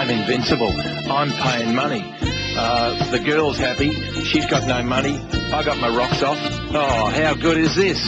I'm invincible. I'm paying money. The girl's happy. She's got no money. I got my rocks off. Oh, how good is this?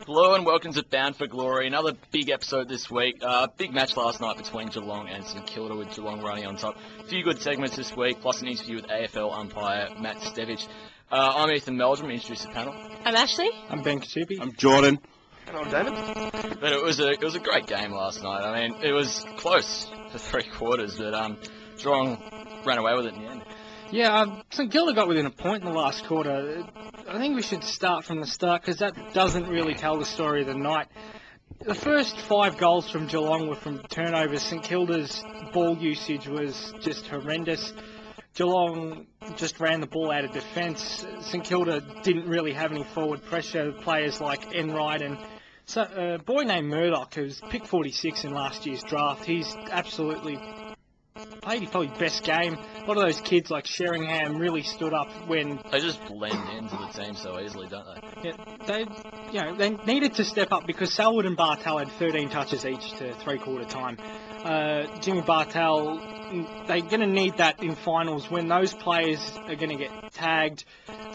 Hello and welcome to Bound for Glory, another big episode this week. Big match last night between Geelong and St Kilda, with Geelong running on top. A few good segments this week, plus an interview with AFL umpire Matt Stevic. I'm Ethan Meldrum, introduce the panel. I'm Ashley. I'm Ben Katupi. I'm Jordan. And I'm David. But it was a great game last night. I mean, it was close for 3 quarters, but Geelong ran away with it in the end. Yeah, St Kilda got within a point in the last quarter. I think we should start from the start because that doesn't really tell the story of the night. The first 5 goals from Geelong were from turnovers. St Kilda's ball usage was just horrendous. Geelong just ran the ball out of defence. St Kilda didn't really have any forward pressure. Players like Enright and a boy named Murdoch, who's picked 46 in last year's draft. He's absolutely played his probably best game. A lot of those kids like Sheringham really stood up when They just blend into the team so easily, don't they? yeah, they needed to step up because Selwood and Bartel had 13 touches each to three-quarter time. Jimmy Bartel, they're going to need that in finals when those players are going to get tagged.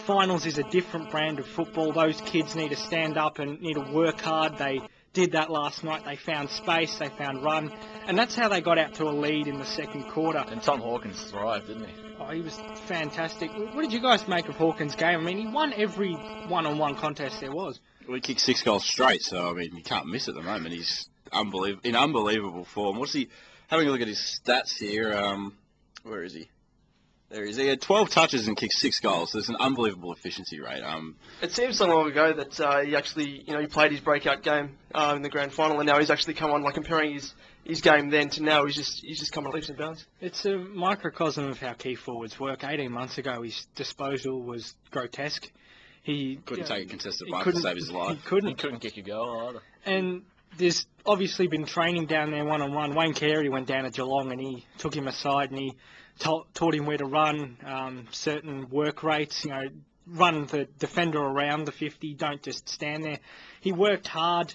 Finals is a different brand of football. Those kids need to stand up and need to work hard. They did that last night. They found space, they found run, and that's how they got out to a lead in the second quarter. And Tom Hawkins thrived, didn't he? Oh, he was fantastic. What did you guys make of Hawkins' game? I mean, he won every one-on-one contest there was. Well, he kicked 6 goals straight, so I mean, you can't miss at the moment. He's in unbelievable form. What's he? Having a look at his stats here. Where is he? There he is. He had 12 touches and kicked 6 goals. So it's an unbelievable efficiency rate. It seems so long ago that he actually, he played his breakout game in the grand final, and now he's actually come on. Like comparing his game then to now, he's just come on leaps and bounds. It's a microcosm of how key forwards work. 18 months ago, his disposal was grotesque. He couldn't take a contested mark to save his life. He couldn't kick a goal either. And there's obviously been training down there one-on-one. Wayne Carey went down to Geelong and he took him aside and he taught him where to run, certain work rates, run the defender around the 50, don't just stand there. He worked hard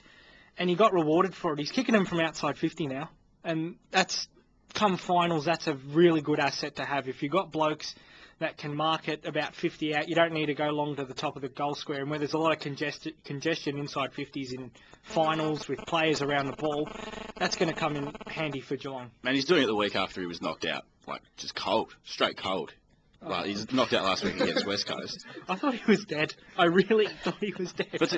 and he got rewarded for it. He's kicking them from outside 50 now, and that's, come finals, that's a really good asset to have. If you've got blokes that can mark it about 50 out, you don't need to go long to the top of the goal square, and where there's a lot of congestion inside 50s in finals with players around the ball, that's going to come in handy for Geelong. Man, he's doing it the week after he was knocked out. Like, just cold. Straight cold. Well, he's knocked out last week against West Coast. I thought he was dead. I really thought he was dead. But,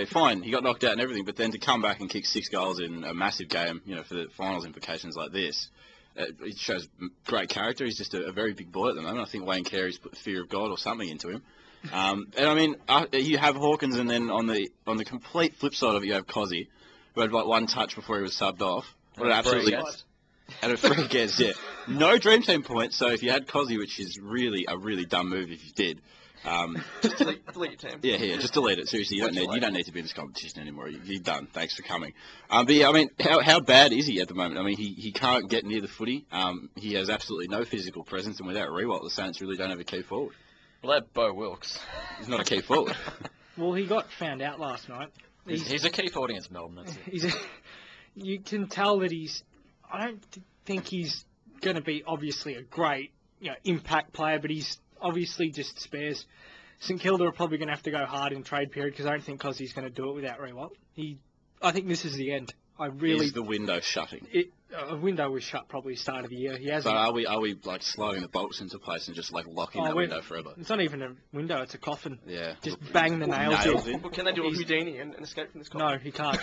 fine, he got knocked out and everything, but then to come back and kick 6 goals in a massive game, for the finals implications like this, it shows great character. He's just a very big boy at the moment. I think Wayne Carey's put the fear of God or something into him. And, I mean, you have Hawkins, and then on the complete flip side of it, you have Cozzy, who had, 1 touch before he was subbed off. What an absolutely... And a free guess, yeah. No Dream Team points, so if you had Cozzy, which is really a really dumb move if you did. Just delete your team. Yeah, just delete it. Seriously, you don't need to be in this competition anymore. You're done. Thanks for coming. But yeah, I mean, how bad is he at the moment? I mean, he can't get near the footy. He has absolutely no physical presence, and without Rewalt, the Saints really don't have a key forward. Well, that Bo Wilkes. He's not a key forward. Well, he got found out last night. He's a key forward against Melbourne, that's it. You can tell that I don't think he's going to be obviously a great, impact player, but he's obviously just spares. St Kilda are probably going to have to go hard in trade period because I don't think Cozzy's going to do it without Rewalt. I think this is the end. Is the window shutting? A window was shut probably start of the year. He hasn't. So are we like slowing the bolts into place and just locking that window forever? It's not even a window; it's a coffin. Yeah. Just bang the nails in. Well, can they do a Houdini and escape from this coffin? No, he can't.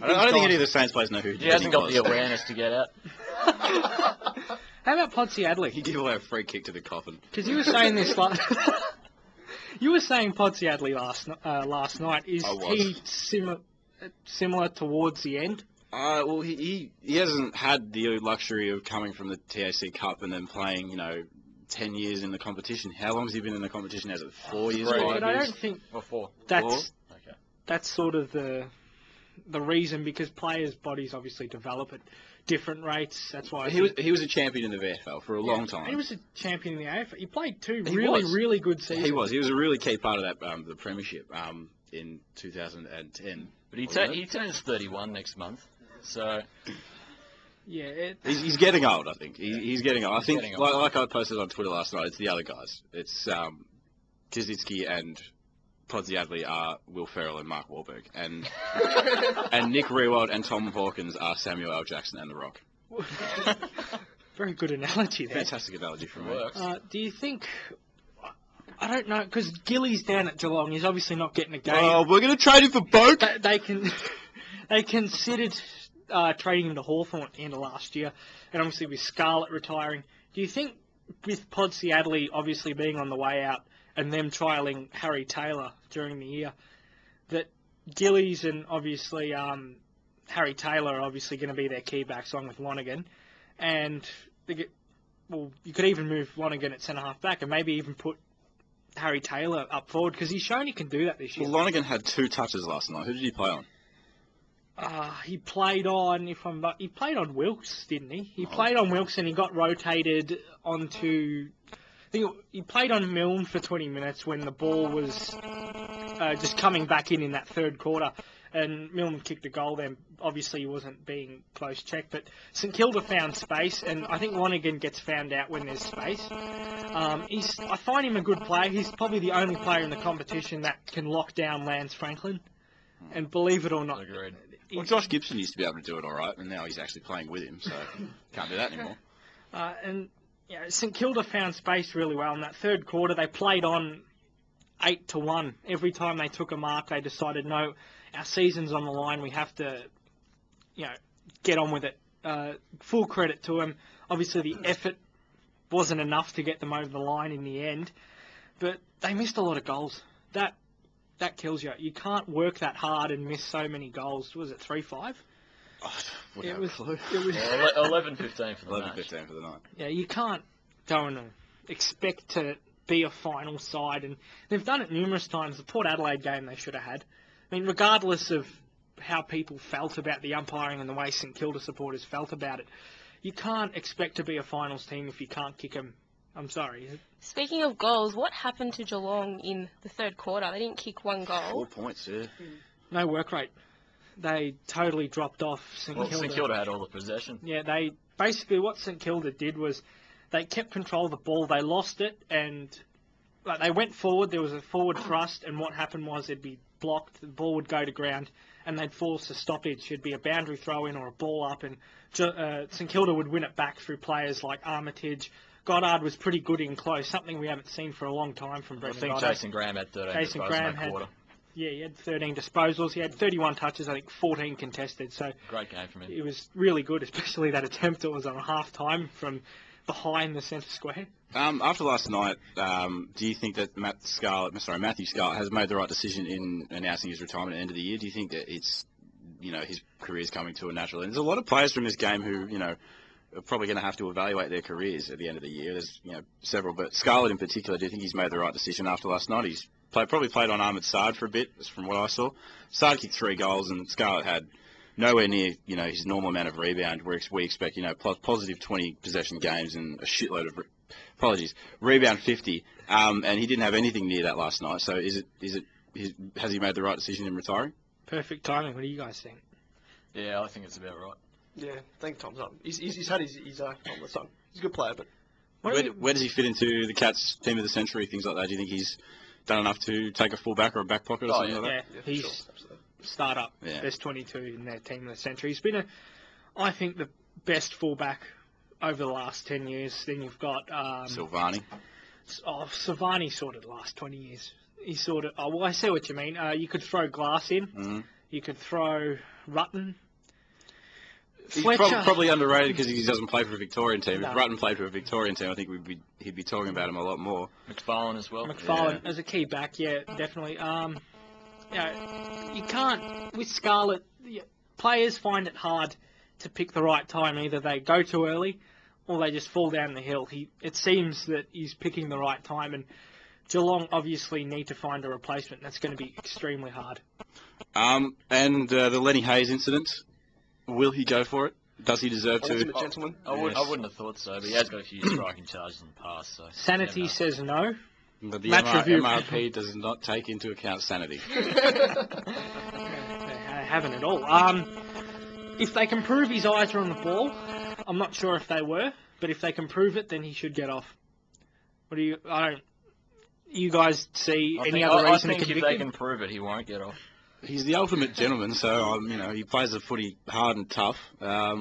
I don't think any of the Saints players know who Houdini He hasn't got the awareness to get out. How about Potsy Adley? He gave away a free kick to the coffin. Because you were saying this you were saying Potsy Adley last night. Is he similar towards the end? Well, he hasn't had the luxury of coming from the TAC Cup and then playing, 10 years in the competition. How long has he been in the competition? Has it 4 years? 3 5 But I years? don't think Or 4. that's sort of the reason, because players' bodies obviously develop at different rates. That's why He was a champion in the VFL for a long time. He was a champion in the AFL. He played two He really, was. really good seasons. He was a really key part of that the premiership in 2010. But he turns 31 next month, so Yeah, He's getting old, I think. He's getting old. I think, getting old. like I posted on Twitter last night, it's the other guys. It's Kizitsky and Podsiadly are Will Ferrell and Mark Wahlberg. And and Nick Rewald and Tom Hawkins are Samuel L. Jackson and The Rock. very good analogy there. Fantastic analogy from me. works. Do you think? I don't know, because Gilly's down at Geelong. He's obviously not getting a game. Oh, we're going to trade him for Boak? They considered trading him to Hawthorn at the end of last year, and obviously with Scarlett retiring. Do you think, with Podsiadly obviously being on the way out and them trialling Harry Taylor during the year, that Gillies and obviously Harry Taylor are obviously going to be their key backs along with Lonergan, and you could even move Lonergan at centre half back and maybe even put Harry Taylor up forward, because he's shown he can do that this year. Well, Lonergan had 2 touches last night. Who did he play on? He played on Wilkes, didn't he? He played on Wilkes and he got rotated onto. I think he played on Milne for 20 minutes when the ball was just coming back in that third quarter, and Milne kicked a goal. Then obviously he wasn't being close checked, but St Kilda found space, and I think Lonergan gets found out when there's space. I find him a good player. He's probably the only player in the competition that can lock down Lance Franklin, and believe it or not. Agreed. Well, Josh Gibson used to be able to do it all right, and now he's actually playing with him, so can't do that anymore. And St Kilda found space really well in that third quarter. They played on 8-1. Every time they took a mark, they decided, no, our season's on the line. We have to, get on with it. Full credit to them. Obviously, the effort wasn't enough to get them over the line in the end, but they missed a lot of goals. That kills you. You can't work that hard and miss so many goals. Was it 3-5? It was 11-15 11-15 for the match. 11-15 for the night. Yeah, you can't go and expect to be a final side, and they've done it numerous times. The Port Adelaide game they should have had. I mean, regardless of how people felt about the umpiring and the way St Kilda supporters felt about it, you can't expect to be a finals team if you can't kick them. I'm sorry. Speaking of goals, what happened to Geelong in the third quarter? They didn't kick one goal. 4 points, yeah. No work rate. They totally dropped off St Kilda. St Kilda had all the possession. Yeah, basically what St Kilda did was they kept control of the ball. They lost it, and they went forward. There was a forward thrust, and what happened was it'd be blocked. The ball would go to ground, and they'd force a stoppage. It'd be a boundary throw-in or a ball up, and St Kilda would win it back through players like Armitage. Goddard was pretty good in close, something we haven't seen for a long time from I Brendan think Goddard. Jason Graham had 13 Jason disposals Graham in that quarter. he had 13 disposals. He had 31 touches, I think 14 contested. So Great game from him. it was really good, especially that attempt that was on half-time from behind the centre square. After last night, do you think that Matthew Scarlett has made the right decision in announcing his retirement at the end of the year? Do you think that it's, his career is coming to a natural end? There's a lot of players from this game who, are probably going to have to evaluate their careers at the end of the year. There's, several, but Scarlett in particular, do you think he's made the right decision after last night? He's probably played on Ahmed Saad for a bit, from what I saw. Saad kicked 3 goals, and Scarlett had nowhere near, his normal amount of rebound. We expect, positive 20 possession games and a shitload of, rebound 50, and he didn't have anything near that last night. So has he made the right decision in retiring? Perfect timing. What do you guys think? Yeah, I think it's about right. Yeah, I think Tom's up. He's had his time this time. He's a good player, but Where does he fit into the Cats team of the century, things like that? Do you think he's done enough to take a full back or a back pocket or something like that? Yeah, he's start-up, best 22 in their team of the century. He's been, I think, the best fullback over the last 10 years. Then you've got Silvani. Silvani sort of the last 20 years. He's sort of... Oh, well, I see what you mean. You could throw Glass in. Mm-hmm. You could throw Rutten. He's Fletcher. probably underrated because he doesn't play for a Victorian team. No. If Rutten played for a Victorian team, I think he'd be talking about him a lot more. McFarlane as well. McFarlane as a key back, yeah, definitely. You can't with Scarlett. players find it hard to pick the right time. Either they go too early or they just fall down the hill. It seems that he's picking the right time, and Geelong obviously need to find a replacement. That's going to be extremely hard. And the Lenny Hayes incident, will he go for it? Does he deserve to? Ultimate gentleman. I wouldn't have thought so, but he has got a few striking charges in the past. So Sanity says no. But the Match review. MRP does not take into account sanity. They haven't at all. If they can prove his eyes are on the ball, I'm not sure if they were, but if they can prove it, then he should get off. What do you? You guys see any other reason to I think convict if they him? can prove it, he won't get off. He's the ultimate gentleman, so he plays the footy hard and tough. I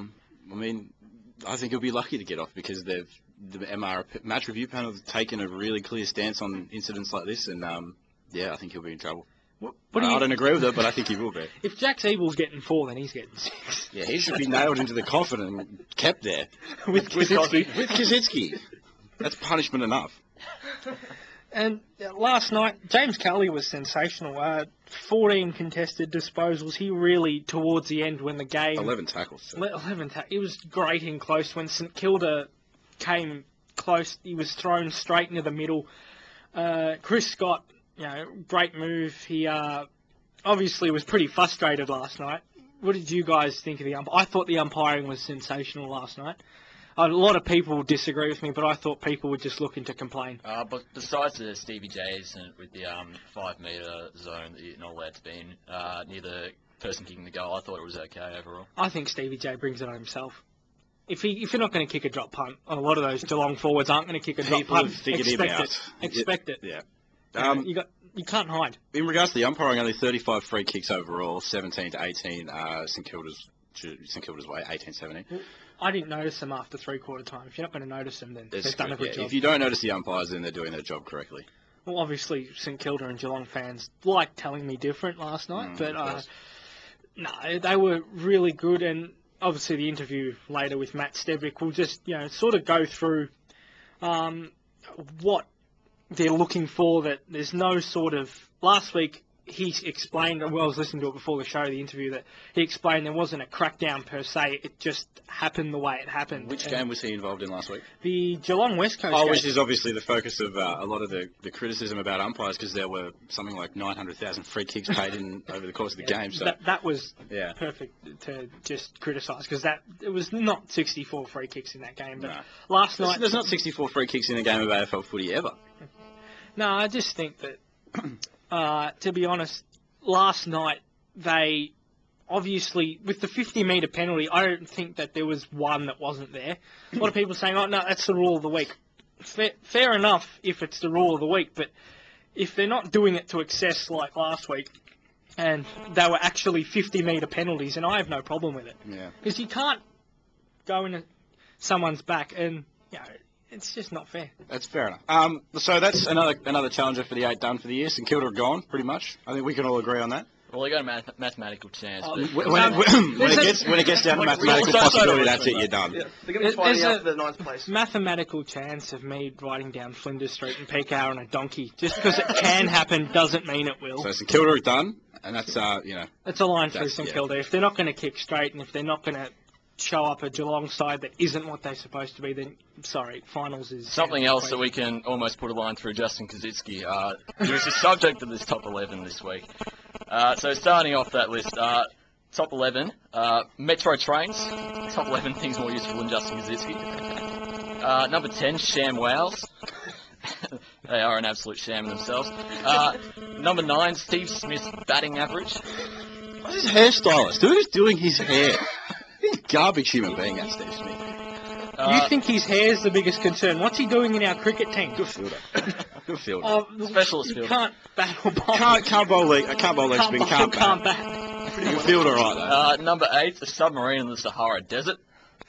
think he'll be lucky to get off because the match review panel has taken a really clear stance on incidents like this, and I think he'll be in trouble. I don't agree with it, but I think he will be. If Jack Siebel's getting 4, then he's getting 6. Yeah, he should be nailed into the coffin and kept there with Kaczynski. With Kaczynski. That's punishment enough. And last night, James Kelly was sensational. 14 contested disposals. He really, towards the end, when the game... 11 tackles. So. 11 tackles. He was great in close. When St Kilda came close, he was thrown straight into the middle. Chris Scott, great move. He obviously was pretty frustrated last night. What did you guys think of the umpire? I thought the umpiring was sensational last night. A lot of people disagree with me, but I thought people were just looking to complain. But besides the Stevie J's and with the 5 metre zone that you're not allowed to be in near the person kicking the goal, I thought it was okay overall. I think Stevie J brings it on himself. If you're not going to kick a drop punt, a lot of those Geelong forwards aren't going to kick a drop punt. Expect it. Yeah. You can't hide. In regards to the umpiring, only 35 free kicks overall, 17 to 18 St Kilda's way, 18-17. Well, I didn't notice them after three-quarter time. If you're not going to notice them, then they've done a good job. If you don't notice the umpires, then they're doing their job correctly. Well, obviously, St Kilda and Geelong fans like telling me different last night, but no, they were really good. And obviously, the interview later with Matt Stevic will just sort of go through what they're looking for. That there's no sort of last week. He explained, well, I was listening to it before the show, the interview, that he explained there wasn't a crackdown per se, it just happened the way it happened. Which game was he involved in last week? The Geelong West Coast game. Which is obviously the focus of a lot of the criticism about umpires, because there were something like 900,000 free kicks paid in over the course of the game. So that was perfect to just criticise, because it was not 64 free kicks in that game. But last night... There's not 64 free kicks in a game of AFL footy ever. No, I just think that... to be honest, last night they obviously, with the 50-metre penalty, I don't think that there was one that wasn't there. A lot of people saying, oh, no, that's the rule of the week. Fair enough if it's the rule of the week, but if they're not doing it to excess like last week, and they were actually 50-metre penalties, and I have no problem with it. Yeah. Because you can't go into someone's back and, it's just not fair. That's fair enough. So that's another challenger for the 8 done for the year. St Kilda are gone, pretty much. I think we can all agree on that. Well, they got a mathematical chance. But When it gets down to mathematical possibility, that's it, you're done. Yeah, they're going to be fighting out for the 9th place. Mathematical chance of me riding down Flinders Street in peak hour on a donkey. Just because it can happen doesn't mean it will. So St Kilda are done, and that's, It's a line through St Kilda. If they're not going to kick straight, and if they're not going to show up a Geelong side that isn't what they're supposed to be, then, sorry, finals is... Something else that we can almost put a line through Justin Kaczynski. He was the subject of this top 11 this week. So starting off that list, top 11, Metro Trains. Top 11 things more useful than Justin Kaczynski. Number 10, Sham Wows. They are an absolute sham in themselves. Number 9, Steve Smith's batting average. What's his hairstylist? Who's doing his hair? He's a garbage human being, that Steve Smith. You think his hair's the biggest concern? What's he doing in our cricket team? Good fielder. Good fielder. Specialist fielder. Can't bat or bowl. Can't bowl leg spin, can't bat. Pretty good fielder, right, though. Number 8, The Submarine in the Sahara Desert.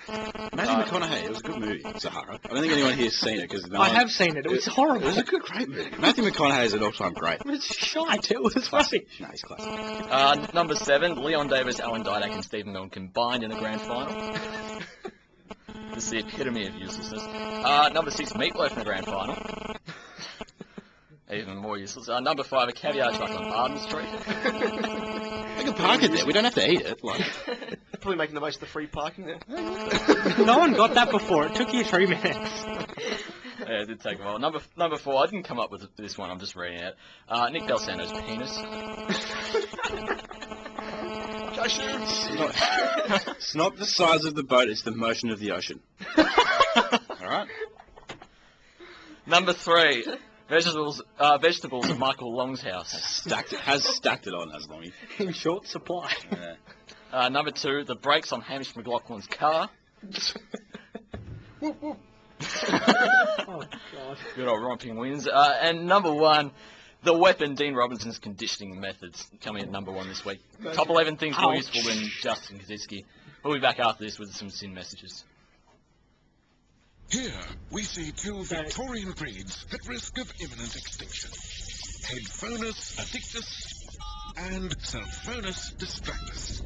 Matthew McConaughey, it was a good movie, Sahara. I don't think anyone here's seen it, because I have seen it. It was horrible. It was a great movie. Matthew McConaughey is an all-time great. It was shite. It was rubbish. No, he's classic. Number 7, Leon Davis, Alan Didak, and Stephen Milne combined in the grand final. This is the epitome of uselessness. Number 6, Meatloaf in the grand final. Even more useless. Number 5, a caviar truck on Arden Street. The can park it there. We don't have to eat it. Like, Probably making the most of the free parking there. No one got that before. It took you 3 minutes. Yeah, it did take a while. Number 4, I didn't come up with this one, I'm just reading it. Nick Del Santo's penis. it's not the size of the boat, it's the motion of the ocean. Alright? Number 3, vegetables at Michael Long's house. Has stacked it on, as long. In short supply. Yeah. Number 2, the brakes on Hamish McLaughlin's car. Whoop, whoop. Oh, God. Good old romping wins. And number 1, the weapon, Dean Robinson's conditioning methods, coming at number 1 this week. Top 11 things more useful than Justin Kaczynski. We'll be back after this with some sin messages. Here, we see 2 Victorian breeds at risk of imminent extinction. Headphonus addictus and Cellphonus distractus.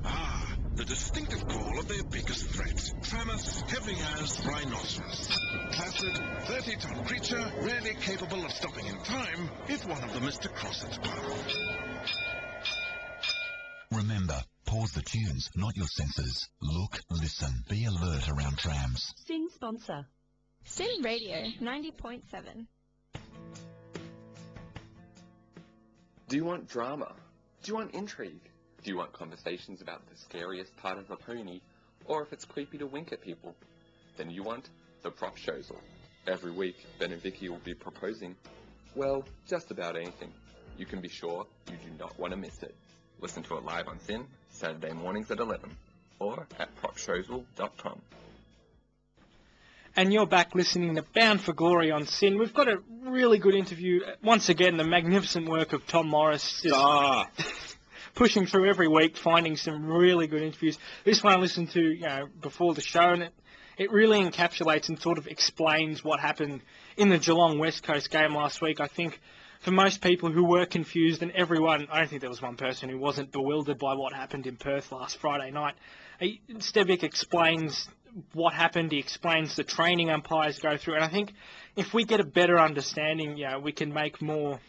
Ah, the distinctive call of their biggest threat, Tramus heavy as rhinoceros. Placid, 30-ton creature, rarely capable of stopping in time if one of them is to cross its path. Remember, pause the tunes, not your senses. Look, listen, be alert around trams. Sin sponsor. Sin Radio 90.7. Do you want drama? Do you want intrigue? Do you want conversations about the scariest part of a pony? Or if it's creepy to wink at people? Then you want the Prop Shows. Every week, Ben and Vicky will be proposing, well, just about anything. You can be sure you do not want to miss it. Listen to it live on Sin, Saturday mornings at 11, or at propshowswell.com. And you're back listening to Bound for Glory on Sin. We've got a really good interview. Once again, the magnificent work of Tom Morris. Just pushing through every week, finding some really good interviews. This one I listened to before the show, and it really encapsulates and sort of explains what happened in the Geelong West Coast game last week. I think for most people who were confused, and everyone, I don't think there was one person who wasn't bewildered by what happened in Perth last Friday night. Stevic explains what happened. He explains the training umpires go through, and I think if we get a better understanding, we can make more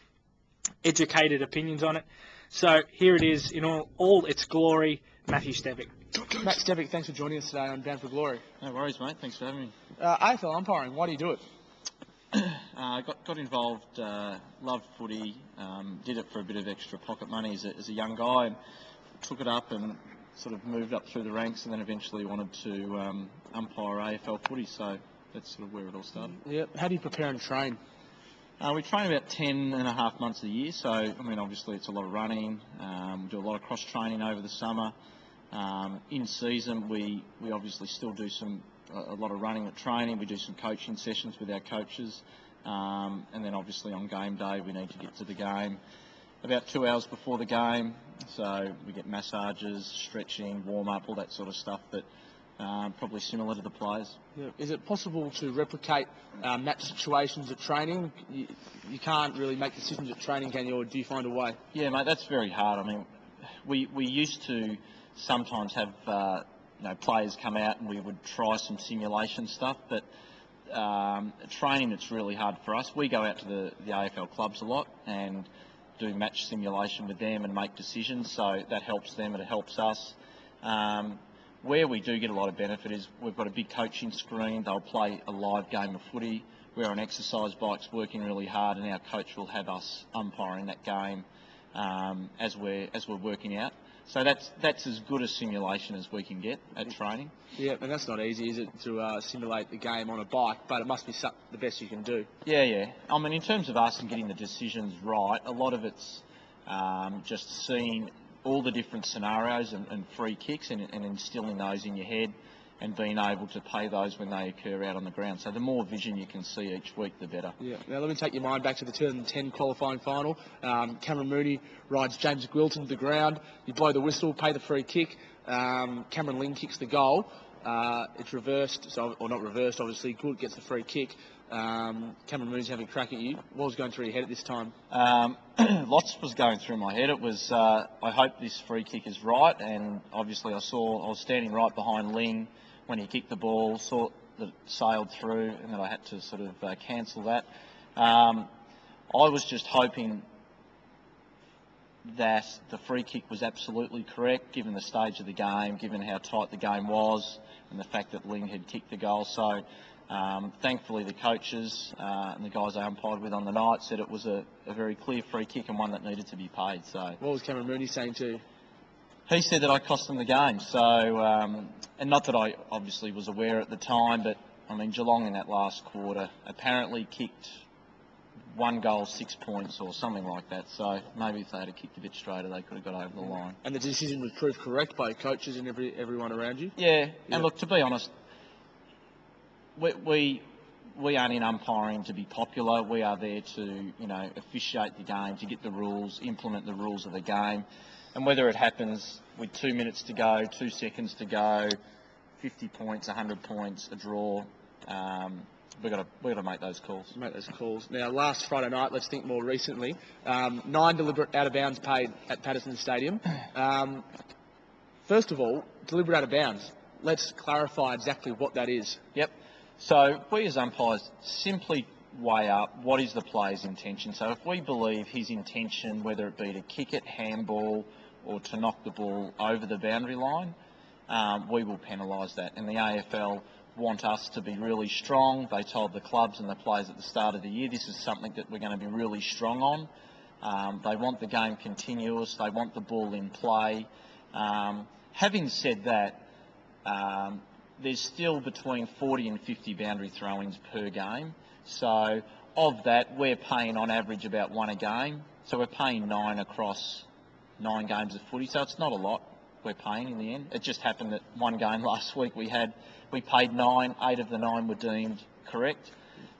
educated opinions on it. So here it is in all its glory, Matthew Stevic. Matt Stevic, thanks for joining us today on Bound for Glory. No worries, mate. Thanks for having me. AFL umpiring, why do you do it? Got involved, loved footy, did it for a bit of extra pocket money as a young guy, and took it up and sort of moved up through the ranks, and then eventually wanted to umpire AFL footy, so that's sort of where it all started. Yep. How do you prepare and train? We train about 10.5 months a year, so, I mean, obviously it's a lot of running. We do a lot of cross-training over the summer. In season, we obviously still do a lot of running at training. We do some coaching sessions with our coaches. And then obviously on game day, we need to get to the game about 2 hours before the game. So we get massages, stretching, warm-up, all that sort of stuff that probably similar to the players. Yeah. Is it possible to replicate match situations at training? You can't really make decisions at training, can you, or do you find a way? Yeah, mate, that's very hard. I mean, we used to sometimes have players come out and we would try some simulation stuff, but training, it's really hard for us. We go out to the AFL clubs a lot and do match simulation with them and make decisions, so that helps them and it helps us. Where we do get a lot of benefit is we've got a big coaching screen. They'll play a live game of footy. We're on exercise bikes working really hard, and our coach will have us umpiring that game as we're working out. So that's as good a simulation as we can get at training. Yeah, and that's not easy, is it, to simulate the game on a bike? But it must be the best you can do. Yeah. I mean, in terms of us and getting the decisions right, a lot of it's just seeing all the different scenarios and free kicks and instilling those in your head and being able to pay those when they occur out on the ground. So the more vision you can see each week, the better. Yeah. Now let me take your mind back to the 2010 qualifying final. Cameron Mooney rides James Gwilton to the ground. You blow the whistle, pay the free kick. Cameron Ling kicks the goal. It's reversed, or not reversed, obviously. Good gets the free kick. Cameron Mooney's having a crack at you. What was going through your head at this time? Lots was going through my head. It was, I hope this free kick is right, and obviously I was standing right behind Ling when he kicked the ball, saw that it sailed through, and then I had to sort of cancel that. I was just hoping that the free kick was absolutely correct, given the stage of the game, given how tight the game was, and the fact that Ling had kicked the goal. So thankfully the coaches and the guys I umpired with on the night said it was a very clear free kick and one that needed to be paid. So what was Cameron Mooney saying to you? He said that I cost them the game. So, and not that I obviously was aware at the time, but I mean Geelong in that last quarter apparently kicked 1 goal, 6 points or something like that. So maybe if they had kicked a bit straighter, they could have got over the line. And the decision was proved correct by coaches and everyone around you? Yeah. And look, to be honest, we aren't in umpiring to be popular. We are there to, officiate the game, to get the rules, implement the rules of the game. And whether it happens with 2 minutes to go, 2 seconds to go, 50 points, 100 points, a draw, we've got to make those calls. Now, last Friday night, let's think more recently, 9 deliberate out-of-bounds paid at Patterson Stadium. First of all, deliberate out-of-bounds. Let's clarify exactly what that is. Yep. So we as umpires simply weigh up what is the player's intention. So if we believe his intention, whether it be to kick it, handball, or to knock the ball over the boundary line, we will penalise that. And the AFL want us to be really strong. They told the clubs and the players at the start of the year this is something that we're going to be really strong on. They want the game continuous. They want the ball in play. Having said that, there's still between 40 and 50 boundary throw-ins per game. So of that, we're paying on average about 1 a game. So we're paying 9 across 9 games of footy. So it's not a lot we're paying in the end. It just happened that 1 game last week we paid 9, 8 of the 9 were deemed correct.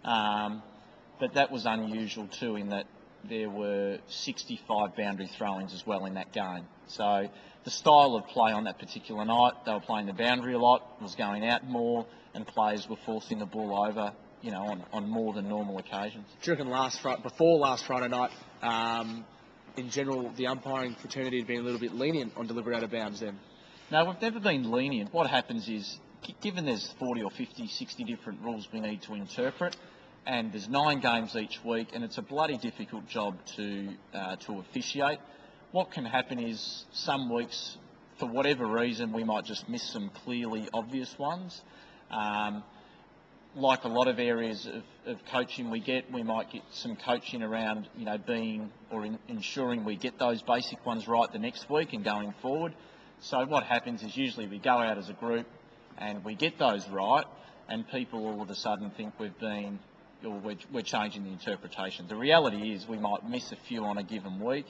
But that was unusual too, in that there were 65 boundary throw-ins as well in that game. So the style of play on that particular night, they were playing the boundary a lot, was going out more, and players were forcing the ball over, on more than normal occasions. Do you reckon before last Friday night, in general, the umpiring fraternity had been a little bit lenient on deliberate out-of-bounds then? No, we've never been lenient. What happens is, given there's 40 or 50, 60 different rules we need to interpret, and there's 9 games each week, and it's a bloody difficult job to officiate. What can happen is some weeks, for whatever reason, we might just miss some clearly obvious ones. Like a lot of areas of coaching we might get some coaching around, ensuring we get those basic ones right the next week and going forward. So what happens is usually we go out as a group and we get those right, and people all of a sudden think we're changing the interpretation. The reality is we might miss a few on a given week.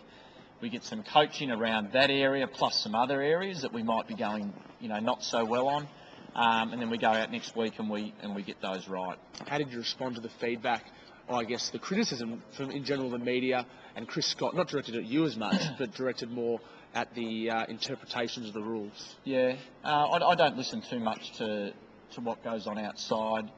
We get some coaching around that area plus some other areas that we might be going, not so well on. And then we go out next week and we get those right. How did you respond to the feedback, or I guess the criticism from, in general, the media and Chris Scott, not directed at you as much, but directed more at the interpretations of the rules? Yeah, I don't listen too much to what goes on outside.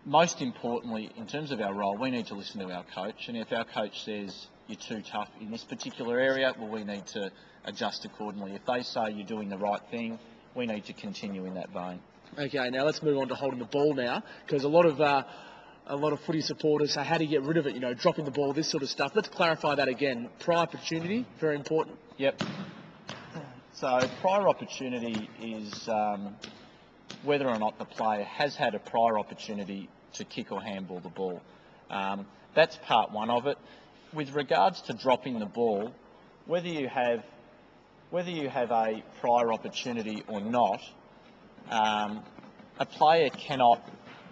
Most importantly, in terms of our role, we need to listen to our coach, and if our coach says you're too tough in this particular area, well, we need to adjust accordingly. If they say you're doing the right thing, we need to continue in that vein. Okay, now let's move on to holding the ball now, because a lot of footy supporters say, how do you get rid of it, dropping the ball, this sort of stuff. Let's clarify that again. Prior opportunity, very important. Yep. So prior opportunity is whether or not the player has had a prior opportunity to kick or handball the ball. That's part one of it. With regards to dropping the ball, whether you have a prior opportunity or not, a player cannot,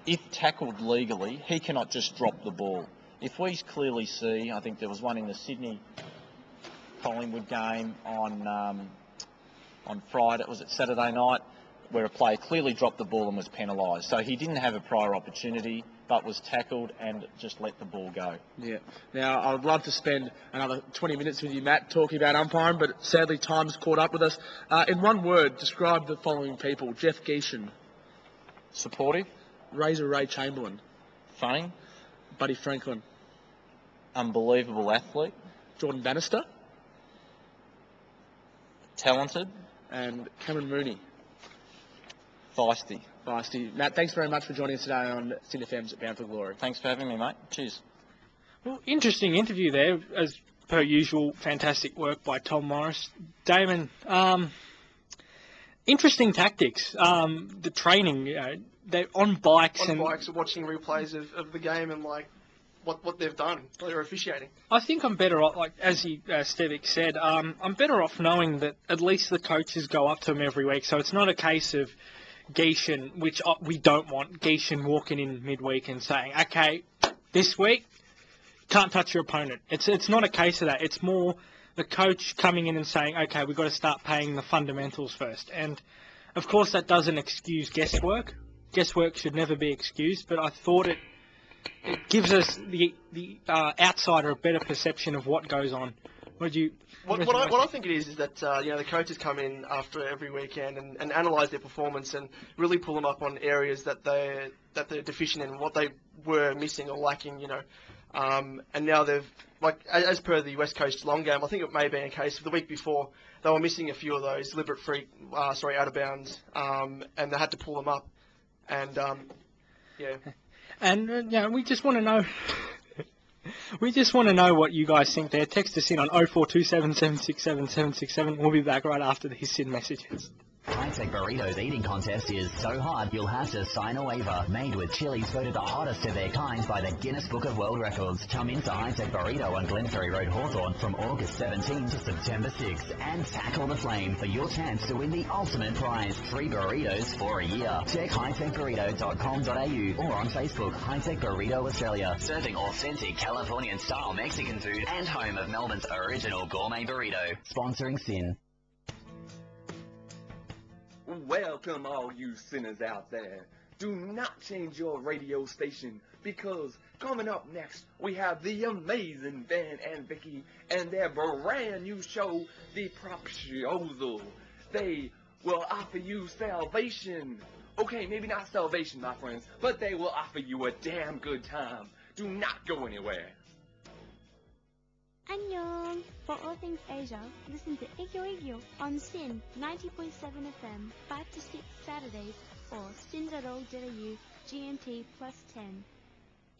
if tackled legally, he cannot just drop the ball. If we clearly see, I think there was one in the Sydney Collingwood game on Friday, was it Saturday night, where a player clearly dropped the ball and was penalised. So he didn't have a prior opportunity, but was tackled and just let the ball go. Yeah. Now, I would love to spend another 20 minutes with you, Matt, talking about umpiring, but sadly time's caught up with us. In one word, describe the following people. Jeff Geeshan. Supportive. Razor Ray Chamberlain. Funny. Buddy Franklin. Unbelievable athlete. Jordan Bannister. Talented. And Cameron Mooney. Feisty. Matt, thanks very much for joining us today on Sin FM's Bound for Glory. Thanks for having me, mate. Cheers. Well, interesting interview there. As per usual, fantastic work by Tom Morris. Damon, interesting tactics. The training, they're on bikes. Watching replays of the game and like what they've done, what they're officiating. I think I'm better off, like as Stevic said, I'm better off knowing that at least the coaches go up to him every week. So it's not a case of Geishan, which we don't want, Geishan walking in midweek and saying, okay, this week, can't touch your opponent. It's not a case of that. It's more the coach coming in and saying, okay, we've got to start paying the fundamentals first. And, of course, that doesn't excuse guesswork. Guesswork should never be excused, but I thought it gives us, the outsider, a better perception of what goes on. What I think it is that the coaches come in after every weekend and analyse their performance and really pull them up on areas that they're deficient in, what they were missing or lacking, and now they've, like, as per the West Coast Geelong game, I think it may have been a case of the week before, they were missing a few of those deliberate out of bounds, and they had to pull them up, and yeah. And we just want to know. We just want to know what you guys think there. Text us in on 0427 767 767. We'll be back right after these SIN messages. High-Tech Burritos eating contest is so hard you'll have to sign a waiver. Made with chilies voted the hottest of their kind by the Guinness Book of World Records. Come into High-Tech Burrito on Glenferrie Road, Hawthorn from August 17 to September 6th and tackle the flame for your chance to win the ultimate prize, 3 burritos for a year. Check hightechburrito.com.au or on Facebook, High-Tech Burrito Australia. Serving authentic Californian-style Mexican food and home of Melbourne's original gourmet burrito. Sponsoring SIN. Welcome all you sinners out there. Do not change your radio station because coming up next we have the amazing Ben and Vicky and their brand new show, The Proposal. They will offer you salvation. Okay, maybe not salvation, my friends, but they will offer you a damn good time. Do not go anywhere. Annyeong! For all things Asia, listen to Igyo on SIN 90.7 FM, 5 to 6 Saturdays, or sin.org.au GMT plus 10.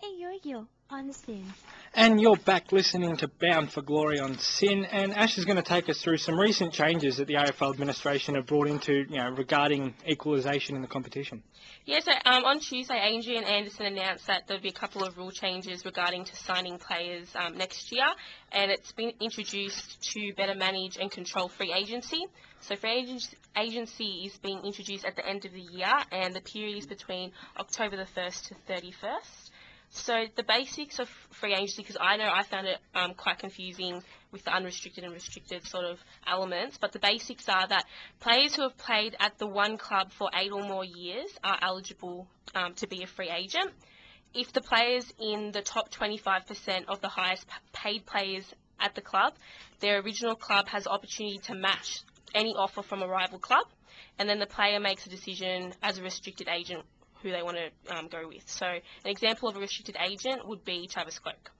Igyo on SIN. And you're back listening to Bound for Glory on SIN, and Ash is going to take us through some recent changes that the AFL administration have brought into, regarding equalisation in the competition. Yeah, so on Tuesday, Adrian Anderson announced that there'll be a couple of rule changes regarding to signing players next year, and it's been introduced to better manage and control free agency. So free agency is being introduced at the end of the year, and the period is between October the 1st to 31st. So the basics of free agency, because I know I found it quite confusing with the unrestricted and restricted sort of elements, but the basics are that players who have played at the one club for 8 or more years are eligible to be a free agent. If the players in the top 25% of the highest paid players at the club, their original club has the opportunity to match any offer from a rival club, and then the player makes a decision as a restricted agent who they want to go with. So an example of a restricted agent would be Travis Cloak.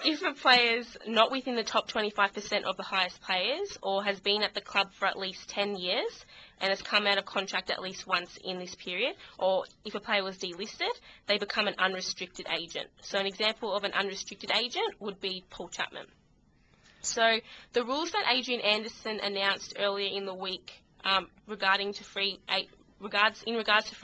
If a player's not within the top 25% of the highest players or has been at the club for at least 10 years and has come out of contract at least once in this period, or if a player was delisted, they become an unrestricted agent. So an example of an unrestricted agent would be Paul Chapman. So the rules that Adrian Anderson announced earlier in the week in regards to free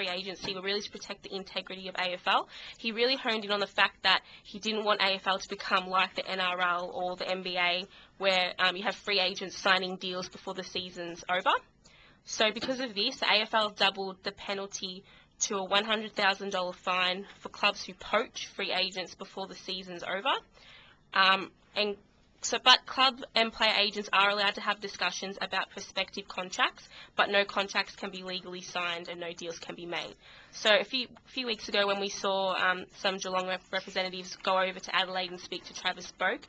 agency were really to protect the integrity of AFL. He really honed in on the fact that he didn't want AFL to become like the NRL or the NBA, where you have free agents signing deals before the season's over. So because of this, the AFL doubled the penalty to a $100,000 fine for clubs who poach free agents before the season's over. But club and player agents are allowed to have discussions about prospective contracts, but no contracts can be legally signed and no deals can be made. So a few weeks ago, when we saw some Geelong representatives go over to Adelaide and speak to Travis Boak,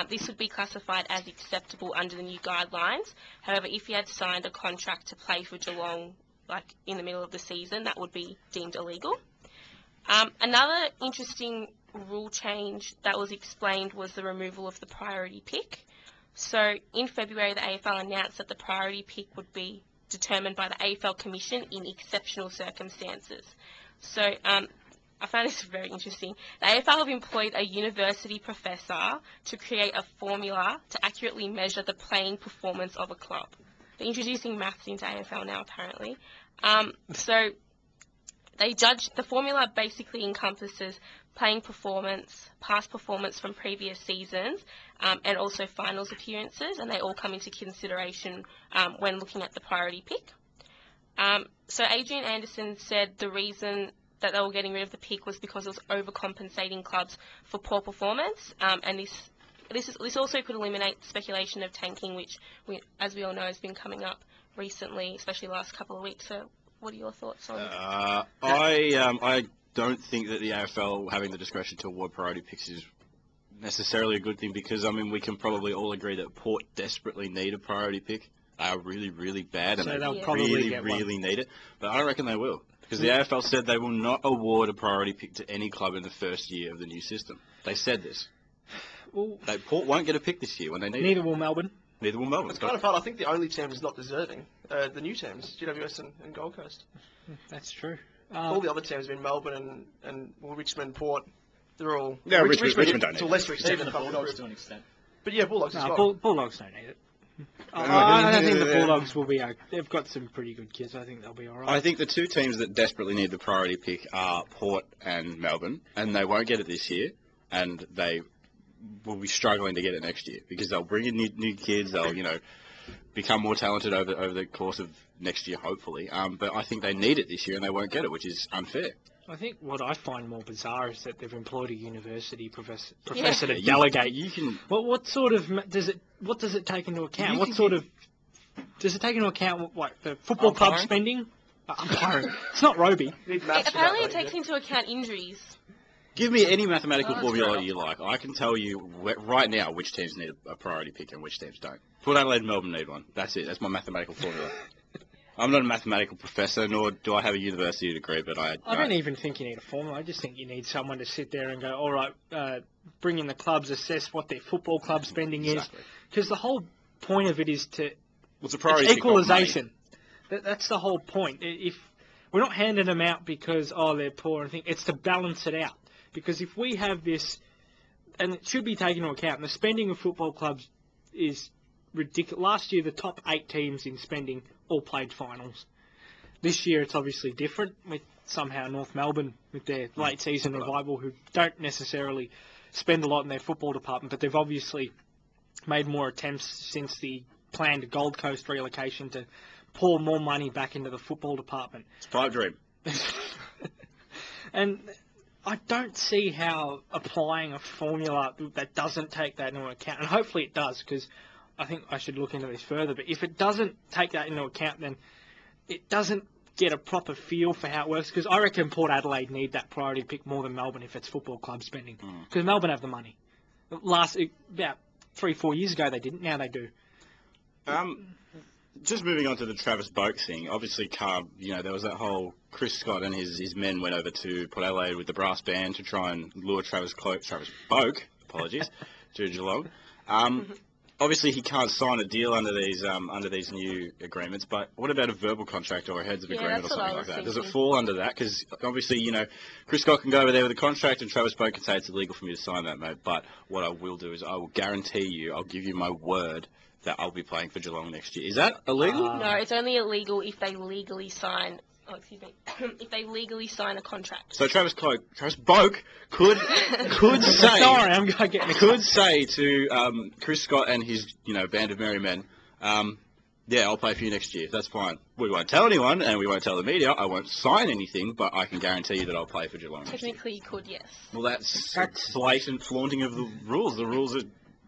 this would be classified as acceptable under the new guidelines. However, if he had signed a contract to play for Geelong, like in the middle of the season, that would be deemed illegal. Another interesting rule change that was explained was the removal of the priority pick. So in February, the AFL announced that the priority pick would be determined by the AFL Commission in exceptional circumstances. So I found this very interesting. The AFL have employed a university professor to create a formula to accurately measure the playing performance of a club. They're introducing maths into AFL now, apparently. So they judge, the formula basically encompasses playing performance, past performance from previous seasons, and also finals appearances, and they all come into consideration when looking at the priority pick. So Adrian Anderson said the reason that they were getting rid of the pick was because it was overcompensating clubs for poor performance, and this also could eliminate speculation of tanking, which, as we all know, has been coming up recently, especially the last couple of weeks. So what are your thoughts on I don't think that the AFL having the discretion to award priority picks is necessarily a good thing, because, I mean, we can probably all agree that Port desperately need a priority pick. They are really, really bad, and So they they'll probably really, get really one. need it. But I don't reckon they will, because the AFL said they will not award a priority pick to any club in the first year of the new system. They said this. Well, Port won't get a pick this year when they need neither it. will Melbourne. Neither will Melbourne. It's kind of hard. I think the only team that's not deserving, the new teams, GWS and Gold Coast. That's true. All the other teams have been Melbourne and Richmond, Port. They're all... Yeah, Richmond don't to a need lesser it. extent. Even the Bulldogs to an extent. But yeah, Bulldogs as No, well. Bulldogs don't need it. I don't think the Bulldogs will be. They've got some pretty good kids. I think they'll be all right. I think the two teams that desperately need the priority pick are Port and Melbourne, and they won't get it this year, and they will be struggling to get it next year, because they'll bring in new kids, they'll, become more talented over the course of next year, hopefully. But I think they need it this year, and they won't get it, which is unfair. I think what I find more bizarre is that they've employed a university professor Yeah. to delegate. You can. What sort of what does it take into account? You What can sort of does it take into account what the football club Umpiring? spending? Umpiring. It's not Roby. Apparently it takes into account injuries. Give me any mathematical Oh, formula that's you like. I can tell you right now which teams need a priority pick and which teams don't. Port Adelaide and Melbourne need one. That's it. That's my mathematical formula. I'm not a mathematical professor, nor do I have a university degree, but I don't even think you need a formula. I just think you need someone to sit there and go, all right, bring in the clubs, assess what their football club spending Exactly. is. Because the whole point of it is to What's a priority it's pick? Not money. equalisation. That's the whole point. If we're not handing them out because, they're poor and it's to balance it out. Because if we have this, and it should be taken into account, the spending of football clubs is ridiculous. Last year, the top 8 teams in spending all played finals. This year, it's obviously different, with somehow North Melbourne, with their late season revival, who don't necessarily spend a lot in their football department, but they've obviously made more attempts since the planned Gold Coast relocation to pour more money back into the football department. It's a pipe dream. And I don't see how applying a formula that doesn't take that into account, and hopefully it does, because I think I should look into this further, but if it doesn't take that into account, then it doesn't get a proper feel for how it works, because I reckon Port Adelaide need that priority pick more than Melbourne if it's football club spending, because Melbourne have the money. About 3-4 years ago they didn't, now they do. Just moving on to the Travis Boak thing, obviously, there was that whole Chris Scott and his men went over to Port Adelaide with the brass band to try and lure Travis Boak, to Geelong. Obviously, he can't sign a deal under these new agreements, but what about a verbal contract or a heads of agreement or something like that? Does it fall under that? Because obviously, Chris Scott can go over there with a contract and Travis Boak can say it's illegal for me to sign that, mate. But what I will do is I will guarantee you, I'll give you my word that I'll be playing for Geelong next year. Is that illegal? No, it's only illegal if they legally sign. Oh, excuse me. If they legally sign a contract. So Travis Boak could say Sorry, I'm getting could say to Chris Scott and his band of merry men, yeah, I'll play for you next year. That's fine. We won't tell anyone, and we won't tell the media. I won't sign anything, but I can guarantee you that I'll play for Geelong next year. Technically, you could, yes. Well, that's blatant flaunting of the rules. The rules are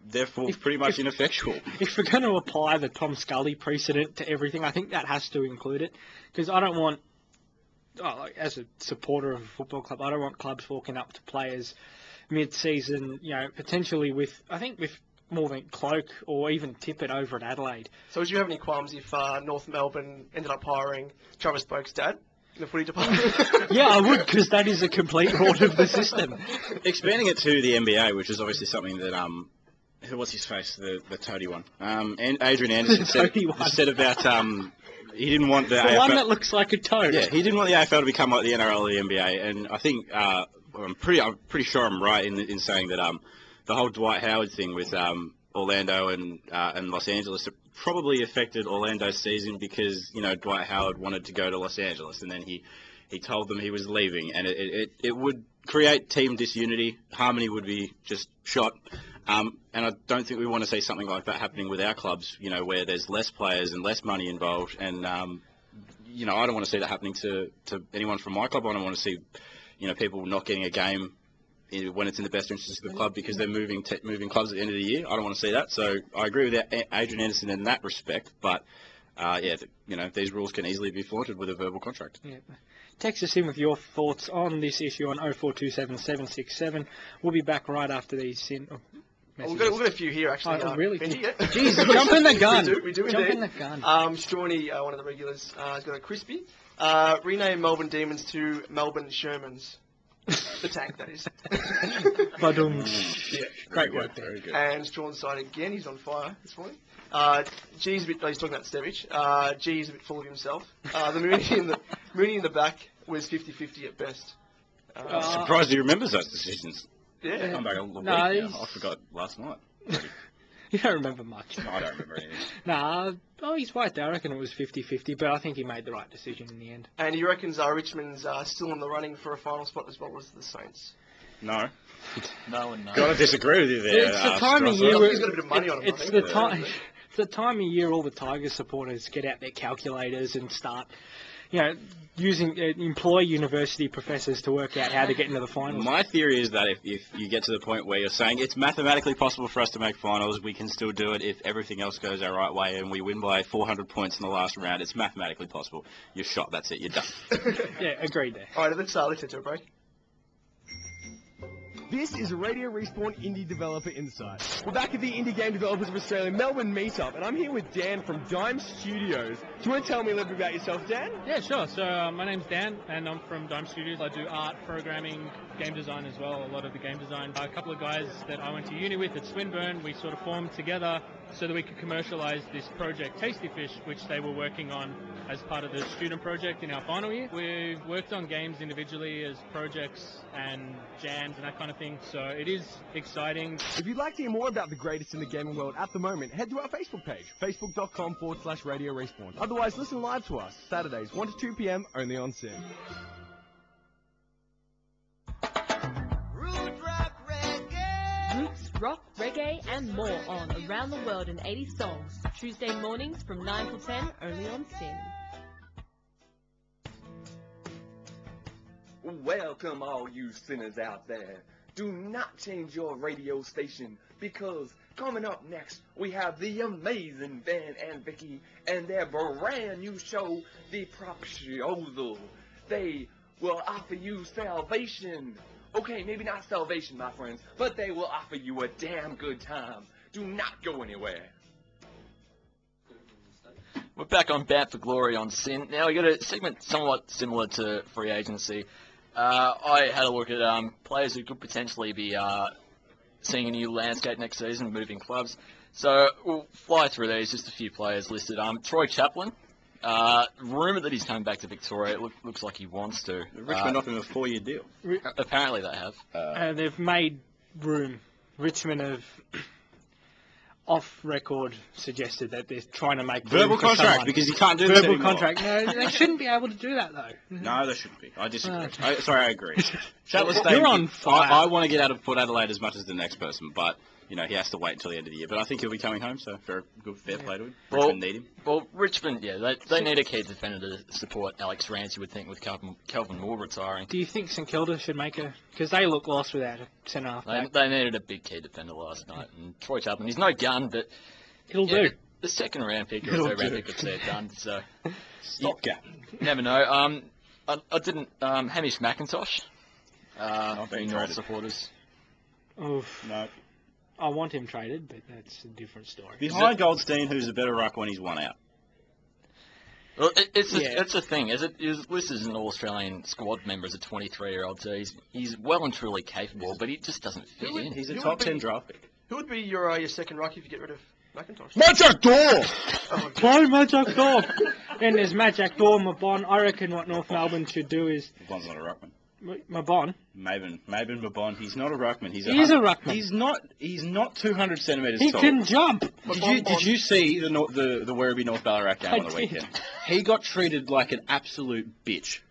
therefore pretty much ineffectual. If we're going to apply the Tom Scully precedent to everything, I think that has to include it, because I don't want, as a supporter of a football club, I don't want clubs walking up to players mid-season, potentially with more than Cloak or even Tippett over at Adelaide. So would you have any qualms if North Melbourne ended up hiring Travis Boak's dad in the footy department? Yeah, I would, because that is a complete rort of the system. Expanding it to the NBA, which is obviously something that what's his face, the toady one, and Adrian Anderson said about he didn't want the The AFL. one that looks like a toad. Yeah, he didn't want the AFL to become like the NRL or the NBA, and I think I'm pretty sure I'm right in saying that the whole Dwight Howard thing with Orlando and Los Angeles probably affected Orlando's season because Dwight Howard wanted to go to Los Angeles, and then he told them he was leaving, and it would create team disunity. Harmony would be just shot. And I don't think we want to see something like that happening with our clubs, where there's less players and less money involved. And, I don't want to see that happening to anyone from my club. I don't want to see, people not getting a game when it's in the best interest of the club because they're moving clubs at the end of the year. I don't want to see that. So I agree with Adrian Anderson in that respect. But, these rules can easily be flaunted with a verbal contract. Yeah. Text us in with your thoughts on this issue on 0427 767. We'll be back right after these we've got a few here, actually. Oh, really? Benji, yeah. Jeez, jump in the gun. We do jump indeed. in the gun. Strawny, one of the regulars, has got a crispy. Rename Melbourne Demons to Melbourne Shermans. The tank, that is. Yeah. Great work there. Very good. And Strawn's side again, he's on fire this morning. G's a bit, he's talking about Stevic. G's a bit full of himself. The Mooney in the back was 50-50 at best. I'm surprised he remembers those decisions. Yeah. I'm back a week No, now. he's- I forgot last night. You don't remember much. No, I don't remember anything. He's right there. I reckon it was 50-50, but I think he made the right decision in the end. And he reckons Richmond's still in the running for a final spot as well as the Saints. No. No one knows. Got to disagree with you there. It's the time of Strasser. year. He's got a bit of money on him, I It's think. the time. It's the time of year all the Tigers supporters get out their calculators and start, employ university professors to work out how to get into the finals. My theory is that if you get to the point where you're saying it's mathematically possible for us to make finals, we can still do it if everything else goes our right way and we win by 400 points in the last round. It's mathematically possible. You're shot. That's it. You're done. Yeah, agreed there. All right, let's head to a break. This is Radio Respawn Indie Developer Insight. We're back at the Indie Game Developers of Australia Melbourne meetup, and I'm here with Dan from Dime Studios. Do you want to tell me a little bit about yourself, Dan? Yeah, sure. So my name's Dan, and I'm from Dime Studios. I do art, programming, game design as well, a lot of the game design. A couple of guys that I went to uni with at Swinburne, we sort of formed together so that we could commercialise this project, Tasty Fish, which they were working on as part of the student project in our final year. We've worked on games individually as projects and jams and that kind of thing, so it is exciting. If you'd like to hear more about the greatest in the gaming world at the moment, head to our Facebook page, facebook.com/Radio Respawn. Otherwise, listen live to us, Saturdays, 1 to 2 p.m, only on SYN. Roots, rock, reggae, and more on Around the World in 80 Songs. Tuesday mornings from 9 till 10, only on SYN. Welcome all you sinners out there. Do not change your radio station because coming up next we have the amazing Van and Vicky and their brand new show, The Proposal. They will offer you salvation. Okay, maybe not salvation, my friends, but they will offer you a damn good time. Do not go anywhere. We're back on Bound for Glory on SYN. Now we got a segment somewhat similar to free agency. I had a look at players who could potentially be seeing a new landscape next season, moving clubs. So we'll fly through these, just a few players listed. Troy Chaplin, rumoured that he's coming back to Victoria. It looks like he wants to. Richmond offered him a 4-year deal. Apparently they have. They've made room. Richmond have, off record, suggested that they're trying to make Verbal room for contract, someone. because you can't do this Verbal anymore. contract. No, they shouldn't be able to do that, though. No, they shouldn't be. I disagree. Okay. I agree. Chatler's You're staying. on fire. I want to get out of Port Adelaide as much as the next person, but he has to wait until the end of the year. But I think he'll be coming home, so fair play to him. Richmond need him. Well, Richmond, they need a key defender to support Alex Rance, you would think, with Calvin Moore retiring. Do you think St Kilda should make a... Because they look lost without a centre-half back. They needed a big key defender last night, and Troy Chaplin, he's no gun, but... It'll do. The second round pick or It'll third round do. pick would see it done, so... Stopgap. Never know. I didn't... Hamish McIntosh. being North traded. supporters. Oof. No. I want him traded, but that's a different story. Behind Goldstein, who's a better ruck when he's one out. Well, it's a thing. He's listed as an All-Australian squad member as a 23-year-old, so he's well and truly capable, but he just doesn't fit in. He's a top 10 draft pick. Who would be your second ruck if you get rid of McIntosh? Magic Door! Play Magic Door! Then there's Magic Door, Mabon. I reckon what North Melbourne should do is... Mabon's not a ruckman. Mabon? Maben Mabon. He's not a ruckman. He is a ruckman. He's not 200 centimetres He tall. can jump. Did you see the Werribee North Ballarat game on the weekend? He got treated like an absolute bitch.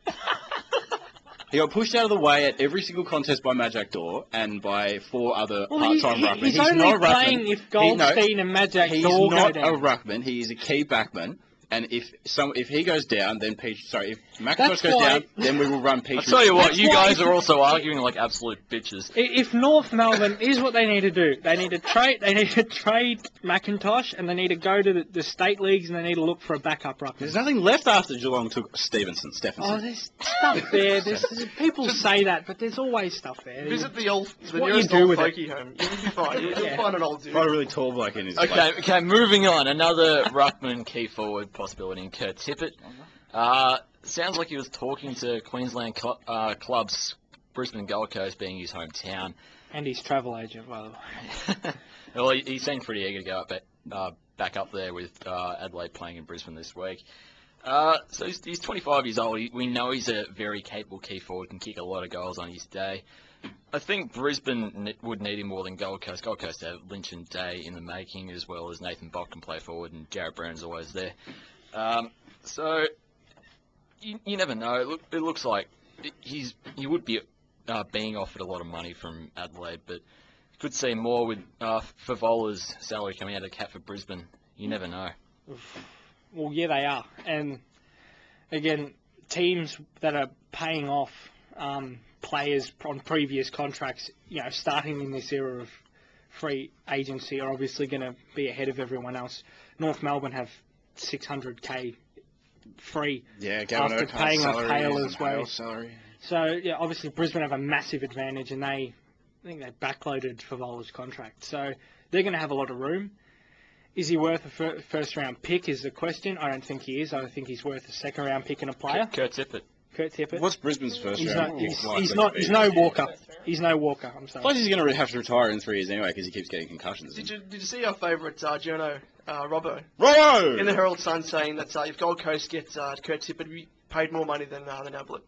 He got pushed out of the way at every single contest by Magic Door and by 4 other part-time ruckmen. He's only not a ruckman. playing if Goldstein and Magic Door go down. He's not a ruckman. He is a key backman. And if he goes down, then if McIntosh goes down, then we will run Peach. I'll tell you what, you guys are also arguing like absolute bitches. If North Melbourne, here's what they need to do. They need to trade McIntosh, and they need to go to the state leagues, and they need to look for a backup ruckman. There's nothing left after Geelong took Stephenson. Oh, there's stuff there. People say that, but there's always stuff there. Visit the what nearest you do old with folky home. You'll be fine. You'll find an old dude. Quite a really tall bloke in his Okay, moving on. Another ruckman key forward possibility in Kurt Tippett. Sounds like he was talking to Queensland clubs, Brisbane and Gold Coast being his hometown. And his travel agent, by the way. Well, he seemed pretty eager to go back up there with Adelaide playing in Brisbane this week. So he's 25 years old. We know he's a very capable key forward, can kick a lot of goals on his day. I think Brisbane would need him more than Gold Coast. Gold Coast have Lynch and Day in the making, as well as Nathan Bott can play forward, and Jarrett Brown's always there. So you never know. It looks like he would be being offered a lot of money from Adelaide, but you could see more with Favola's salary coming out of the cap for Brisbane. You never know. Well, yeah, they are. And again, teams that are paying off players on previous contracts, starting in this era of free agency, are obviously going to be ahead of everyone else. North Melbourne have 600k free after paying off Hale as well. So, yeah, obviously Brisbane have a massive advantage, and I think they backloaded Favola's contract. So they're going to have a lot of room. Is he worth a first-round pick is the question. I don't think he is. I think he's worth a second-round pick and a player. Kurt Tippett. What's Brisbane's first round? He's no Walker. He's no Walker, I'm sorry. Plus he's going to have to retire in 3 years anyway because he keeps getting concussions. Did you see our favourite journo, Robbo? Robbo! In the Herald Sun saying that if Gold Coast gets Kurt Tippett, we paid more money than Ablett.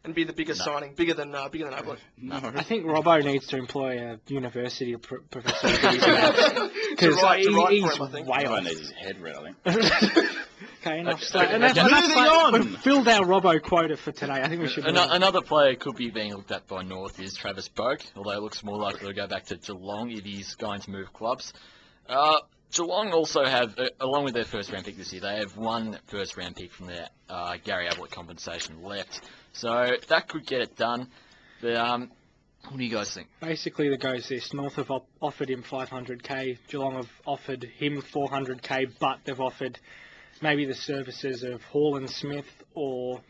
And be the biggest signing, bigger than Ablett. No. I think Robbo needs to employ a university professor because he's way Robbo needs his head read, I think. Okay, enough. Moving We've filled our Robbo quota for today. I think we should. Another player could be being looked at by North is Travis Boak, although it looks more likely to go back to Geelong if he's going to move clubs. Geelong also have, along with their first-round pick this year, they have 1 first-round pick from their Gary Ablett compensation left. So that could get it done. But, what do you guys think? Basically, the goes this. North have offered him 500k. Geelong have offered him 400k, but they've offered maybe the services of Hall and Smith, or,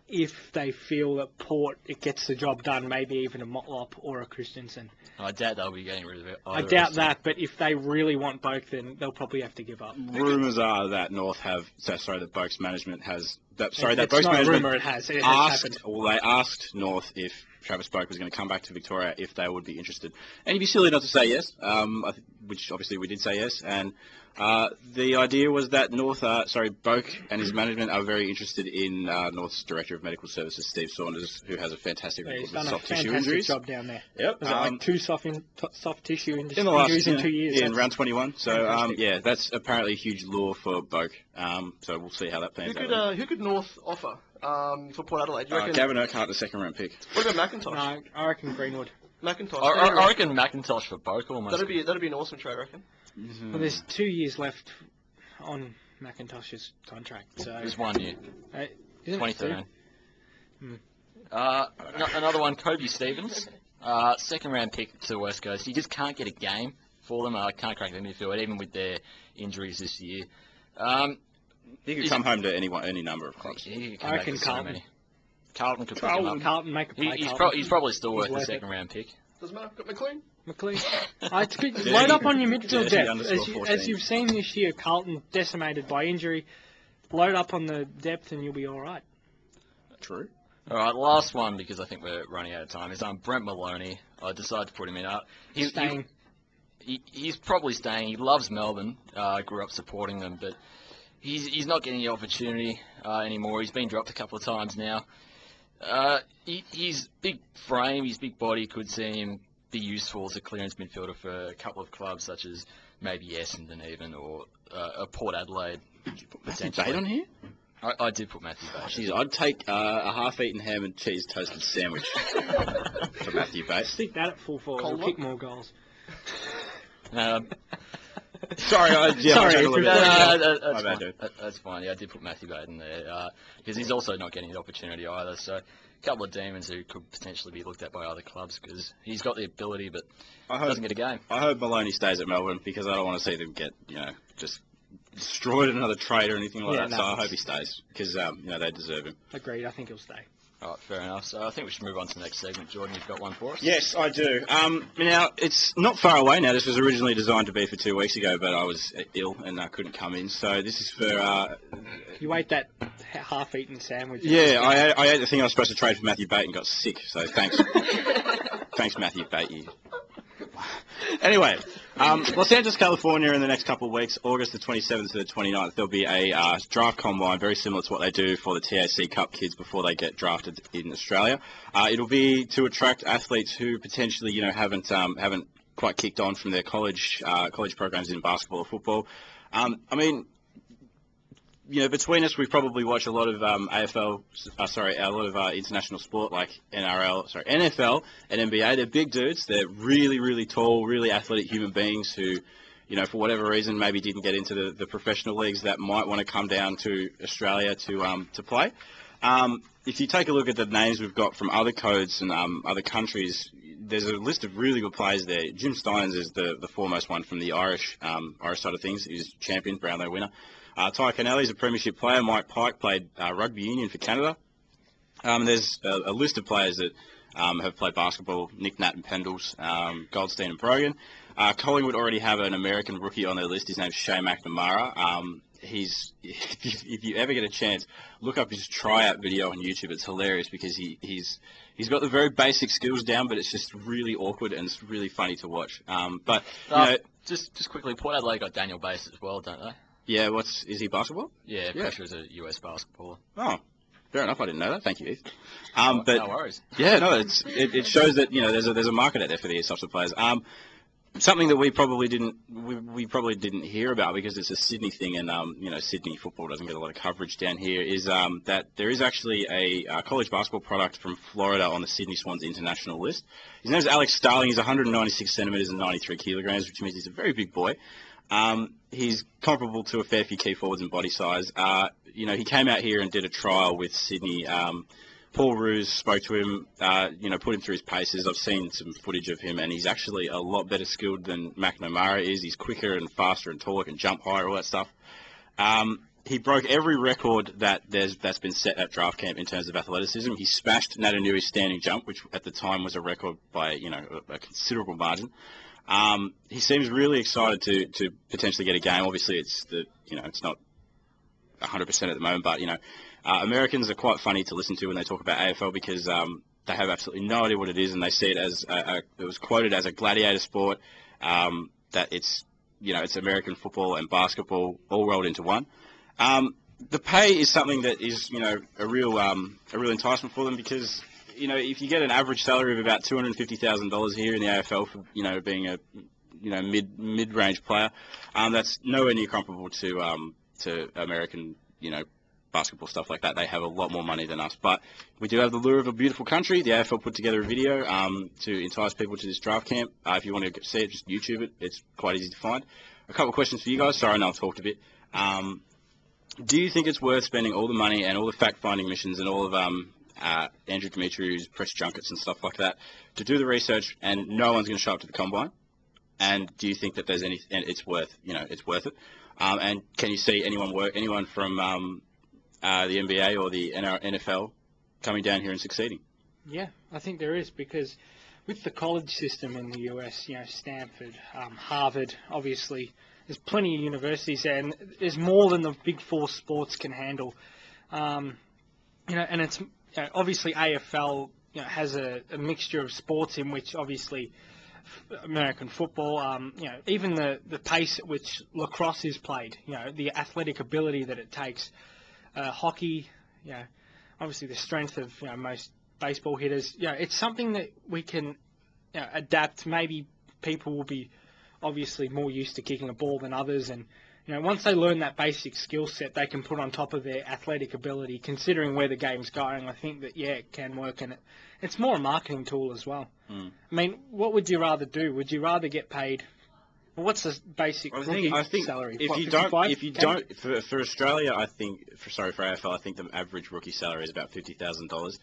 if they feel that Port, it gets the job done, maybe even a Motlop or a Christensen. I doubt they'll be getting rid of it. I doubt that, but if they really want Boak, then they'll probably have to give up. Rumours are that North have, that Boak's management has, that Boak's management rumour, it has happened. happened. Well, they asked North if Travis Boak was going to come back to Victoria, if they would be interested. And it'd be silly not to say yes, which obviously we did say yes, and the idea was that Boak and his management are very interested in North's Director of Medical Services, Steve Saunders, who has a fantastic record with soft tissue injuries. Job down there. Yep. Was it like 2 soft tissue injuries in 2 years? Yeah, in round 21. So, that's apparently a huge lure for Boak. So we'll see how that plans out. Who could North offer for Port Adelaide? Kavanagh can't, the 2nd round pick. What about McIntosh? No, I reckon Greenwood. McIntosh. I reckon McIntosh for Boak almost. That'd be an awesome trade, I reckon. Well, there's 2 years left on McIntosh's contract. So there's 1 year. 2013. Hmm. Another one, Kobe Stevens. 2nd round pick to the West Coast. He just can't get a game for them. Can't crack the midfield, even with their injuries this year. He could come home to any number of clubs. I reckon Carlton. Carlton could pick him up. Carlton make a play. He's probably still worth the 2nd round pick. Doesn't matter. Got McLean. Load up on your midfield depth. As you've seen this year, Carlton decimated by injury. Load up on the depth and you'll be all right. True. All right, last one, because I think we're running out of time, is Brent Maloney. I decided to put him in. Staying. He's probably staying. He loves Melbourne. Grew up supporting them, but he's not getting the opportunity anymore. He's been dropped a couple of times now. His big frame, his big body could see him be useful as a clearance midfielder for a couple of clubs such as maybe Essendon even, or Port Adelaide. Did you put Matthew Bate on here? I did put Matthew Bate. Jeez, I'd take a half-eaten ham and cheese toasted sandwich for Matthew Bate. Stick that at full forward. We'll kick more goals. Sorry, that's fine. Yeah, I did put Matthew Bate in there because he's also not getting the opportunity either. So a couple of demons who could potentially be looked at by other clubs because he's got the ability, but doesn't get a game. I hope Maloney stays at Melbourne because I don't want to see them get just destroyed another trade or anything like that. So I hope he stays because they deserve him. Agreed. I think he'll stay. All right, fair enough. So I think we should move on to the next segment. Jordan, you've got one for us? Yes, I do. Now, it's not far away now. This was originally designed to be for 2 weeks ago, but I was ill and I couldn't come in. So this is for... You ate that half-eaten sandwich. Yeah, I ate the thing I was supposed to trade for Matthew Bate and got sick. So thanks. Thanks, Matthew Bate. Anyway, Los Angeles, California, in the next couple of weeks, August the 27th to the 29th, there'll be a draft combine very similar to what they do for the TAC Cup kids before they get drafted in Australia. It'll be to attract athletes who potentially, haven't quite kicked on from their college programs in basketball or football. Between us, we probably watch a lot of international sport like NFL and NBA. They're big dudes. They're really, really tall, really athletic human beings who, for whatever reason, maybe didn't get into the professional leagues that might want to come down to Australia to play. If you take a look at the names we've got from other codes and other countries, there's a list of really good players there. Jim Steins is the foremost one from the Irish side of things. He's champion, Brownlow winner. Ty Kennelly's a premiership player. Mike Pike played rugby union for Canada. There's a list of players that have played basketball: Nick, Nat and Pendles, Goldstein and Brogan. Collingwood already have an American rookie on their list. His name's Shea McNamara. If you ever get a chance, look up his tryout video on YouTube. It's hilarious because he's got the very basic skills down, but it's just really awkward and it's really funny to watch. Just quickly, Port Adelaide got Daniel Bass as well, don't they? Yeah, is he basketball? Yeah, pretty sure he's a US basketballer. Oh, fair enough. I didn't know that. Thank you, Heath. No worries. Yeah, no, it shows that there's a market out there for these types of players. Something that we probably didn't hear about because it's a Sydney thing, and Sydney football doesn't get a lot of coverage down here. Is that there is actually a college basketball product from Florida on the Sydney Swans international list. His name is Alex Starling. He's 196 centimeters and 93 kilograms, which means he's a very big boy. He's comparable to a fair few key forwards in body size. He came out here and did a trial with Sydney. Paul Roos spoke to him, put him through his paces. I've seen some footage of him, and he's actually a lot better skilled than McNamara is. He's quicker and faster and taller, can jump higher, all that stuff. He broke every record that's been set at draft camp in terms of athleticism. He smashed Natanui's standing jump, which at the time was a record by a considerable margin. He seems really excited to potentially get a game. Obviously, it's not 100% at the moment, but Americans are quite funny to listen to when they talk about AFL because they have absolutely no idea what it is, and they see it as it was quoted as a gladiator sport. That it's American football and basketball all rolled into one. The pay is something that is a real enticement for them because if you get an average salary of about $250,000 here in the AFL for being a mid-range player, that's nowhere near comparable to American basketball stuff like that. They have a lot more money than us, but we do have the lure of a beautiful country. The AFL put together a video to entice people to this draft camp. If you want to see it, just YouTube it. It's quite easy to find. A couple of questions for you guys. Sorry, I know I've talked a bit. Do you think it's worth spending all the money and all the fact-finding missions and all of Andrew Dimitriou's press junkets and stuff like that to do the research, and no one's going to show up to the combine? And do you think that there's and it's worth it? And can you see anyone from the NBA or the NFL coming down here and succeeding? Yeah, I think there is, because with the college system in the US, Stanford, Harvard, obviously, there's plenty of universities there, and there's more than the big four sports can handle. And it's obviously AFL has a mixture of sports in which obviously American football, even the pace at which lacrosse is played, the athletic ability that it takes, hockey, obviously the strength of most baseball hitters. It's something that we can adapt. Maybe people will be obviously more used to kicking a ball than others, and once they learn that basic skill set, they can put on top of their athletic ability. Considering where the game's going, I think that it can work, and it's more a marketing tool as well. I mean, what would you rather do? Would you rather get paid? Well, what's the basic rookie salary? If you don't, for Australia, for AFL, I think the average rookie salary is about $50,000.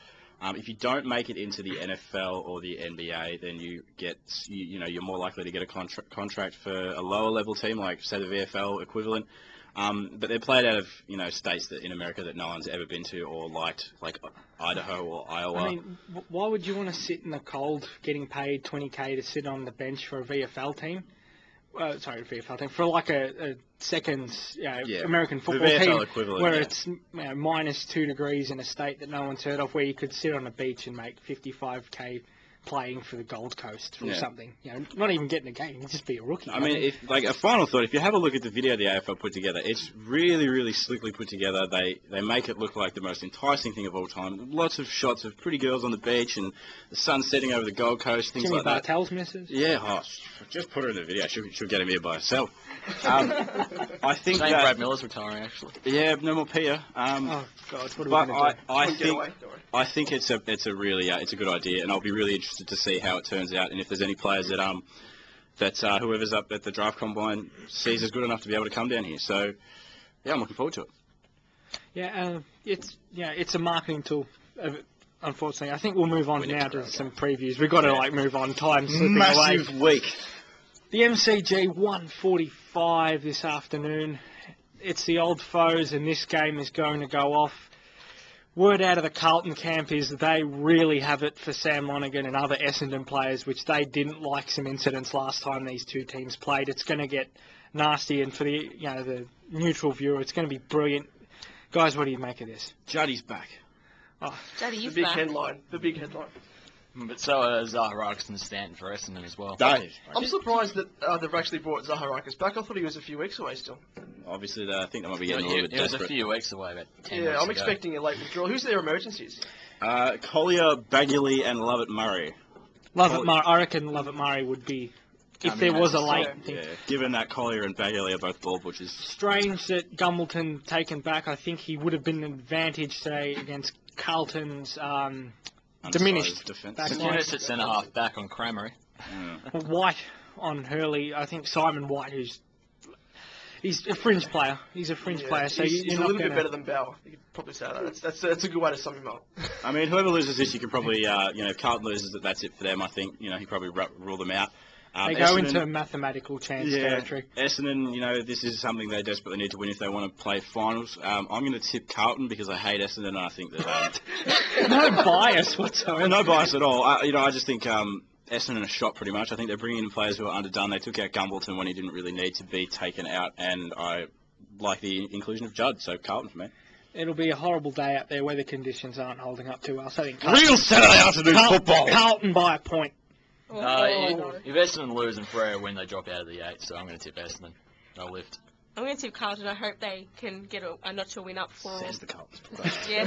If you don't make it into the NFL or the NBA, then you're more likely to get a contract for a lower level team, like say the VFL equivalent. But they're played out of states in America that no one's ever been to or liked, like Idaho or Iowa. I mean, why would you want to sit in the cold, getting paid $20K to sit on the bench for a VFL team? VFL team, for like a second American football team where it's minus 2 degrees in a state that no one's heard of, where you could sit on a beach and make $55K playing for the Gold Coast or something. Not even getting a game, you'd just be a rookie. I mean, a final thought, if you have a look at the video the AFL put together, it's really, really slickly put together. They make it look like the most enticing thing of all time. Lots of shots of pretty girls on the beach and the sun setting over the Gold Coast, things Jimmy like that. Bartell's missus? Yeah, just put her in the video. She'll get him here by herself. I think that Brad Miller's retiring, actually. Yeah, no more Pia. Oh God, what are we going to do? I think it's a really it's a good idea, and I'll be really interested to see how it turns out, and if there's any players that whoever's up at the draft combine sees as good enough to be able to come down here. So yeah, I'm looking forward to it. Yeah, it's a marketing tool. Unfortunately, I think we'll move on now to some previews. We've got to move on. Time slipping away. Massive week. The MCG 1:45 this afternoon. It's the old foes, and this game is going to go off. Word out of the Carlton camp is they really have it for Sam Lonergan and other Essendon players, which they didn't like some incidents last time these two teams played. It's going to get nasty, and for the neutral viewer, it's going to be brilliant. Guys, what do you make of this? Juddy's back. Oh, Juddy is the big back. headline. The big headline. But so are Zaharakis and Stanton for Essendon as well. I'm surprised that they've actually brought Zaharakis back. I thought he was a few weeks away still. Obviously, I think they might be getting a little bit desperate. desperate. It was a few weeks away, about 10 weeks I'm ago. expecting a late withdrawal. Who's their emergencies? Collier, Bagley, and Lovett Murray. I reckon Lovett Murray would be, if there was a late thing. Yeah, given that Collier and Bagley are both ball butchers. Strange that Gumbleton taken back. I think he would have been an advantage today against Carlton's diminished defence. Diminished at centre half back on Cramery. Well, White on Hurley. I think Simon White, he's a fringe player. He's a fringe player. So he's a little bit better than Bauer. You could probably say that. That's a good way to sum him up. I mean, whoever loses this, you can probably, if Carlton loses it, that's it for them. I think, he probably rule them out. They go into mathematical chance territory. Essendon, this is something they desperately need to win if they want to play finals. I'm going to tip Carlton because I hate Essendon, and I think that... no bias whatsoever. No bias at all. I just think Essendon are shot pretty much. I think they're bringing in players who are underdone. They took out Gumbleton when he didn't really need to be taken out, and I like the inclusion of Judd, so Carlton for me. It'll be a horrible day out there. Weather conditions aren't holding up too well. So I think Real Saturday afternoon football! Carlton by a point. If Essendon lose and Freo win, they drop out of the 8, so I'm going to tip Essendon. They'll lift. I'm going to tip Carlton. I hope they can get a notch or win up for... Says the Carlton. Yeah,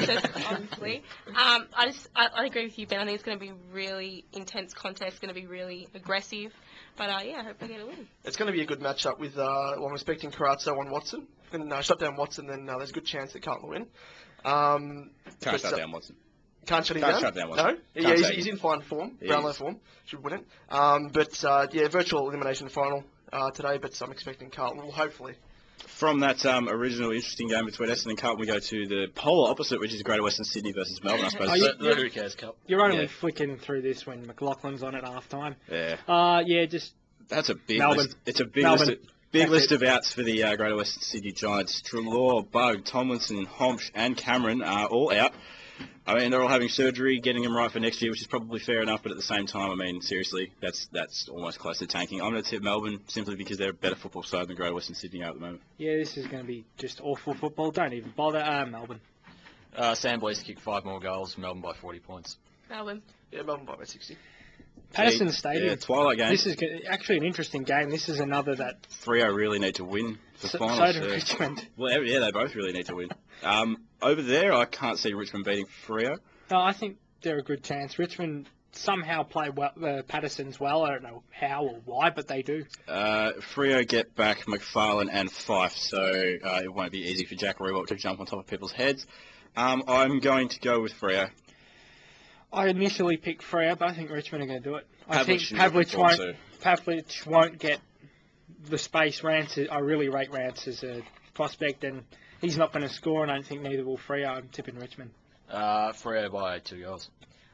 obviously. I agree with you, Ben. I think it's going to be really intense contest. It's going to be really aggressive. But, I hope they get a win. It's going to be a good matchup with, I'm expecting Carazzo on Watson. If we can shut down Watson, then there's a good chance that Carlton will win. Can't shut down Watson. Can't shut him down? Shut down no? Yeah, he's in fine form. Brownlow form. Should win it. Virtual elimination final today, but I'm expecting Carlton will hopefully. From that original interesting game between Essendon and Carlton, we go to the polar opposite, which is Greater Western Sydney versus Melbourne, I suppose. Who cares, Cup? You're only flicking through this when McLaughlin's on at half-time. Yeah. Just... That's a big Melbourne. list. It's a big list of outs for the Greater Western Sydney Giants. Treloar, Bug, Tomlinson, Homsch and Cameron are all out. I mean, they're all having surgery, getting them right for next year, which is probably fair enough, but at the same time, I mean, seriously, that's almost close to tanking. I'm going to tip Melbourne simply because they're a better football side than Greater Western Sydney are at the moment. Yeah, this is going to be just awful football. Don't even bother. Melbourne. Sam Blease kicked 5 more goals, Melbourne by 40 points. Melbourne. Yeah, Melbourne by about 60. Patterson Stadium. Yeah, twilight game. This is actually an interesting game. This is another that... Freo really need to win the final. So do Richmond. Well, yeah, they both really need to win. Over there, I can't see Richmond beating Freo. No, I think they're a good chance. Richmond somehow play well, Patterson's well. I don't know how or why, but they do. Freo get back McFarlane and Fife, so it won't be easy for Jack Rewalt to jump on top of people's heads. I'm going to go with Freo. I initially picked Freo, but I think Richmond are going to do it. I think Pavlich Pavlich won't get the space. I really rate Rance as a prospect, and he's not going to score, and I don't think neither will Freo. I'm tipping Richmond. Freo by 2 goals.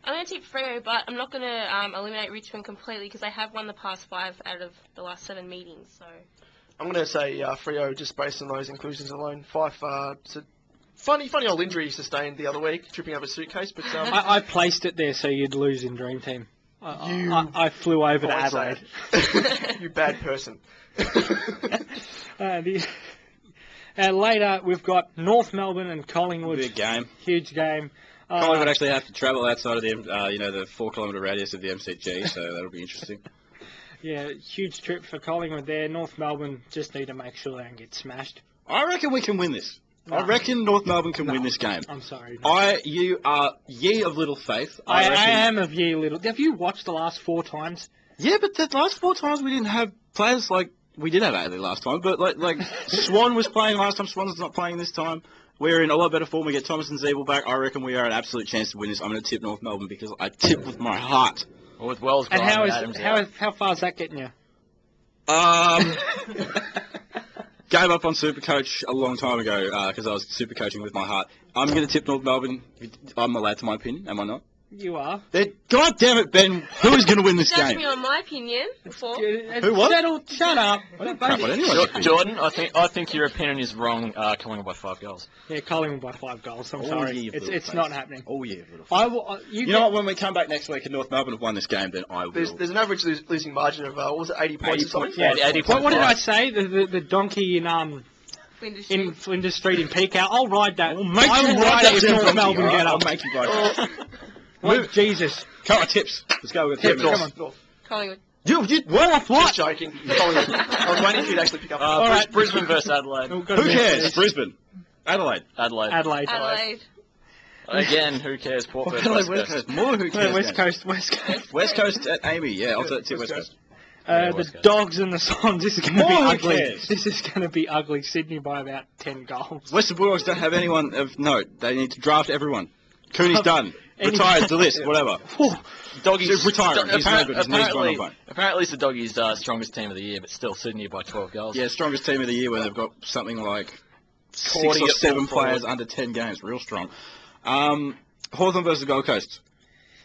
I'm going to tip Freo, but I'm not going to eliminate Richmond completely because they have won the past 5 out of the last 7 meetings. So I'm going to say Freo just based on those inclusions alone. Fife, funny old injury he sustained the other week, tripping over a suitcase. But I placed it there so you'd lose in Dream Team. I flew over to Adelaide. You bad person. Later, we've got North Melbourne and Collingwood. Big game. Huge game. Collingwood actually have to travel outside of the 4 kilometre radius of the MCG, so that'll be interesting. Yeah, huge trip for Collingwood there. North Melbourne just need to make sure they don't get smashed. I reckon we can win this. No. I reckon North Melbourne can win this game. I'm sorry. No. You are ye of little faith. I am of ye little. Have you watched the last 4 times? Yeah, but the last 4 times we didn't have players like we did have Adley last time. But like Swan was playing last time. Swan's not playing this time. We're in a lot better form. We get Thomas and Zeeble back. I reckon we are an absolute chance to win this. I'm going to tip North Melbourne because I tip with my heart. Well, with Wells and how far is that getting you? Gave up on Supercoach a long time ago because I was Supercoaching with my heart. I'm going to tip North Melbourne. I'm allowed to my opinion, am I not? You are. God damn it, Ben! Who is going to win this Judge game? me on my opinion before. Who what? Shut up. Jordan, I think your opinion is wrong. Collingwood by 5 goals. Yeah, Collingwood by 5 goals. I'm sorry. It's not happening. Oh yeah. You know what? When we come back next week and North Melbourne have won this game, then I will. There's an average losing margin of what was it, 80 points or something? Yeah, 80 points. What did I say? The donkey in Flinders Street in Peakout. I'll ride that. I'll ride it if North Melbourne get up. I'll make you ride. What? Jesus. Come on, tips. Let's go with tips. Come on. Collingwood. What? Just joking. Collingwood. I was waiting for you to actually pick up. All right. Brisbane versus Adelaide. Who cares? Brisbane. Adelaide. Again, who cares? Port versus West Coast. More who cares? West Coast at Amy. Yeah, I'll tip West Coast. The Dogs and the Swans. This is going to be ugly. This is going to be ugly. Sydney by about 10 goals. Western Bulldogs don't have anyone of note. They need to draft everyone. Cooney's done. Retired, the list, whatever. Doggies retiring. He's no good. Apparently it's the Doggies' strongest team of the year, but still Sydney by 12 goals. Yeah, strongest team of the year where they've got something like 6 or 7 players under 10 games. Real strong. Hawthorn versus Gold Coast.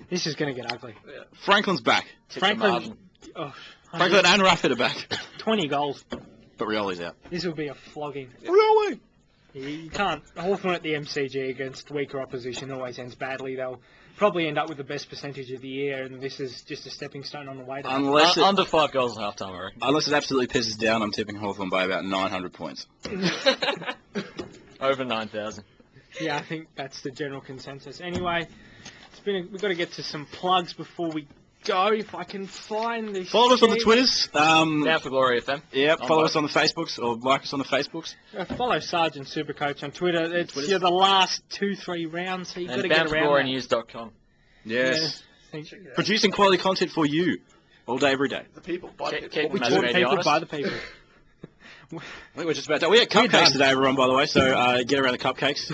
This is going to get ugly. Yeah. Franklin's back. Franklin and Rafford are back. 20 goals. But Rioli's out. This will be a flogging. Rioli! You can't. Hawthorn at the MCG against weaker opposition always ends badly. They'll probably end up with the best percentage of the year, and this is just a stepping stone on the way to that. Under 5 goals at half-time, I reckon. Unless it absolutely pisses down, I'm tipping Hawthorn by about 900 points. Over 9,000. Yeah, I think that's the general consensus. Anyway, we've got to get to some plugs before we go. If I can find this. Follow us on the Twitters. Down for Glory FM. Yeah, follow us on the Facebooks or like us on the Facebooks. Follow Sergeant Supercoach on Twitter. It's the last 2-3 rounds, so you've got to get around. And BoundForGloryNews.com. Yes. Yeah. Producing quality content for you all day, every day. The people, by the people. We taught people by the people. I think we're just about done. We had cupcakes today, everyone, by the way, so get around the cupcakes.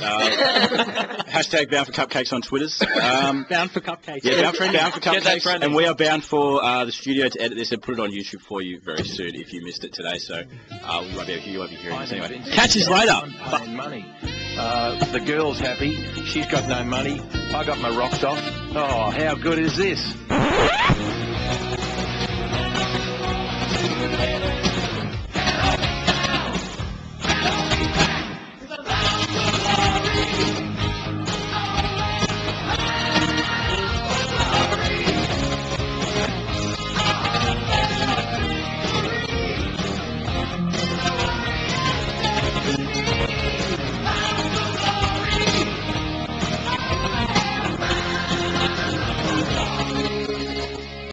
Hashtag bound for cupcakes on Twitters. Bound for cupcakes. Yeah, bound for cupcakes. And we are bound for the studio to edit this and put it on YouTube for you very soon if you missed it today. So you won't be hearing this anyway. Catch us later. Money. The girl's happy. She's got no money. I got my rocks off. Oh, how good is this?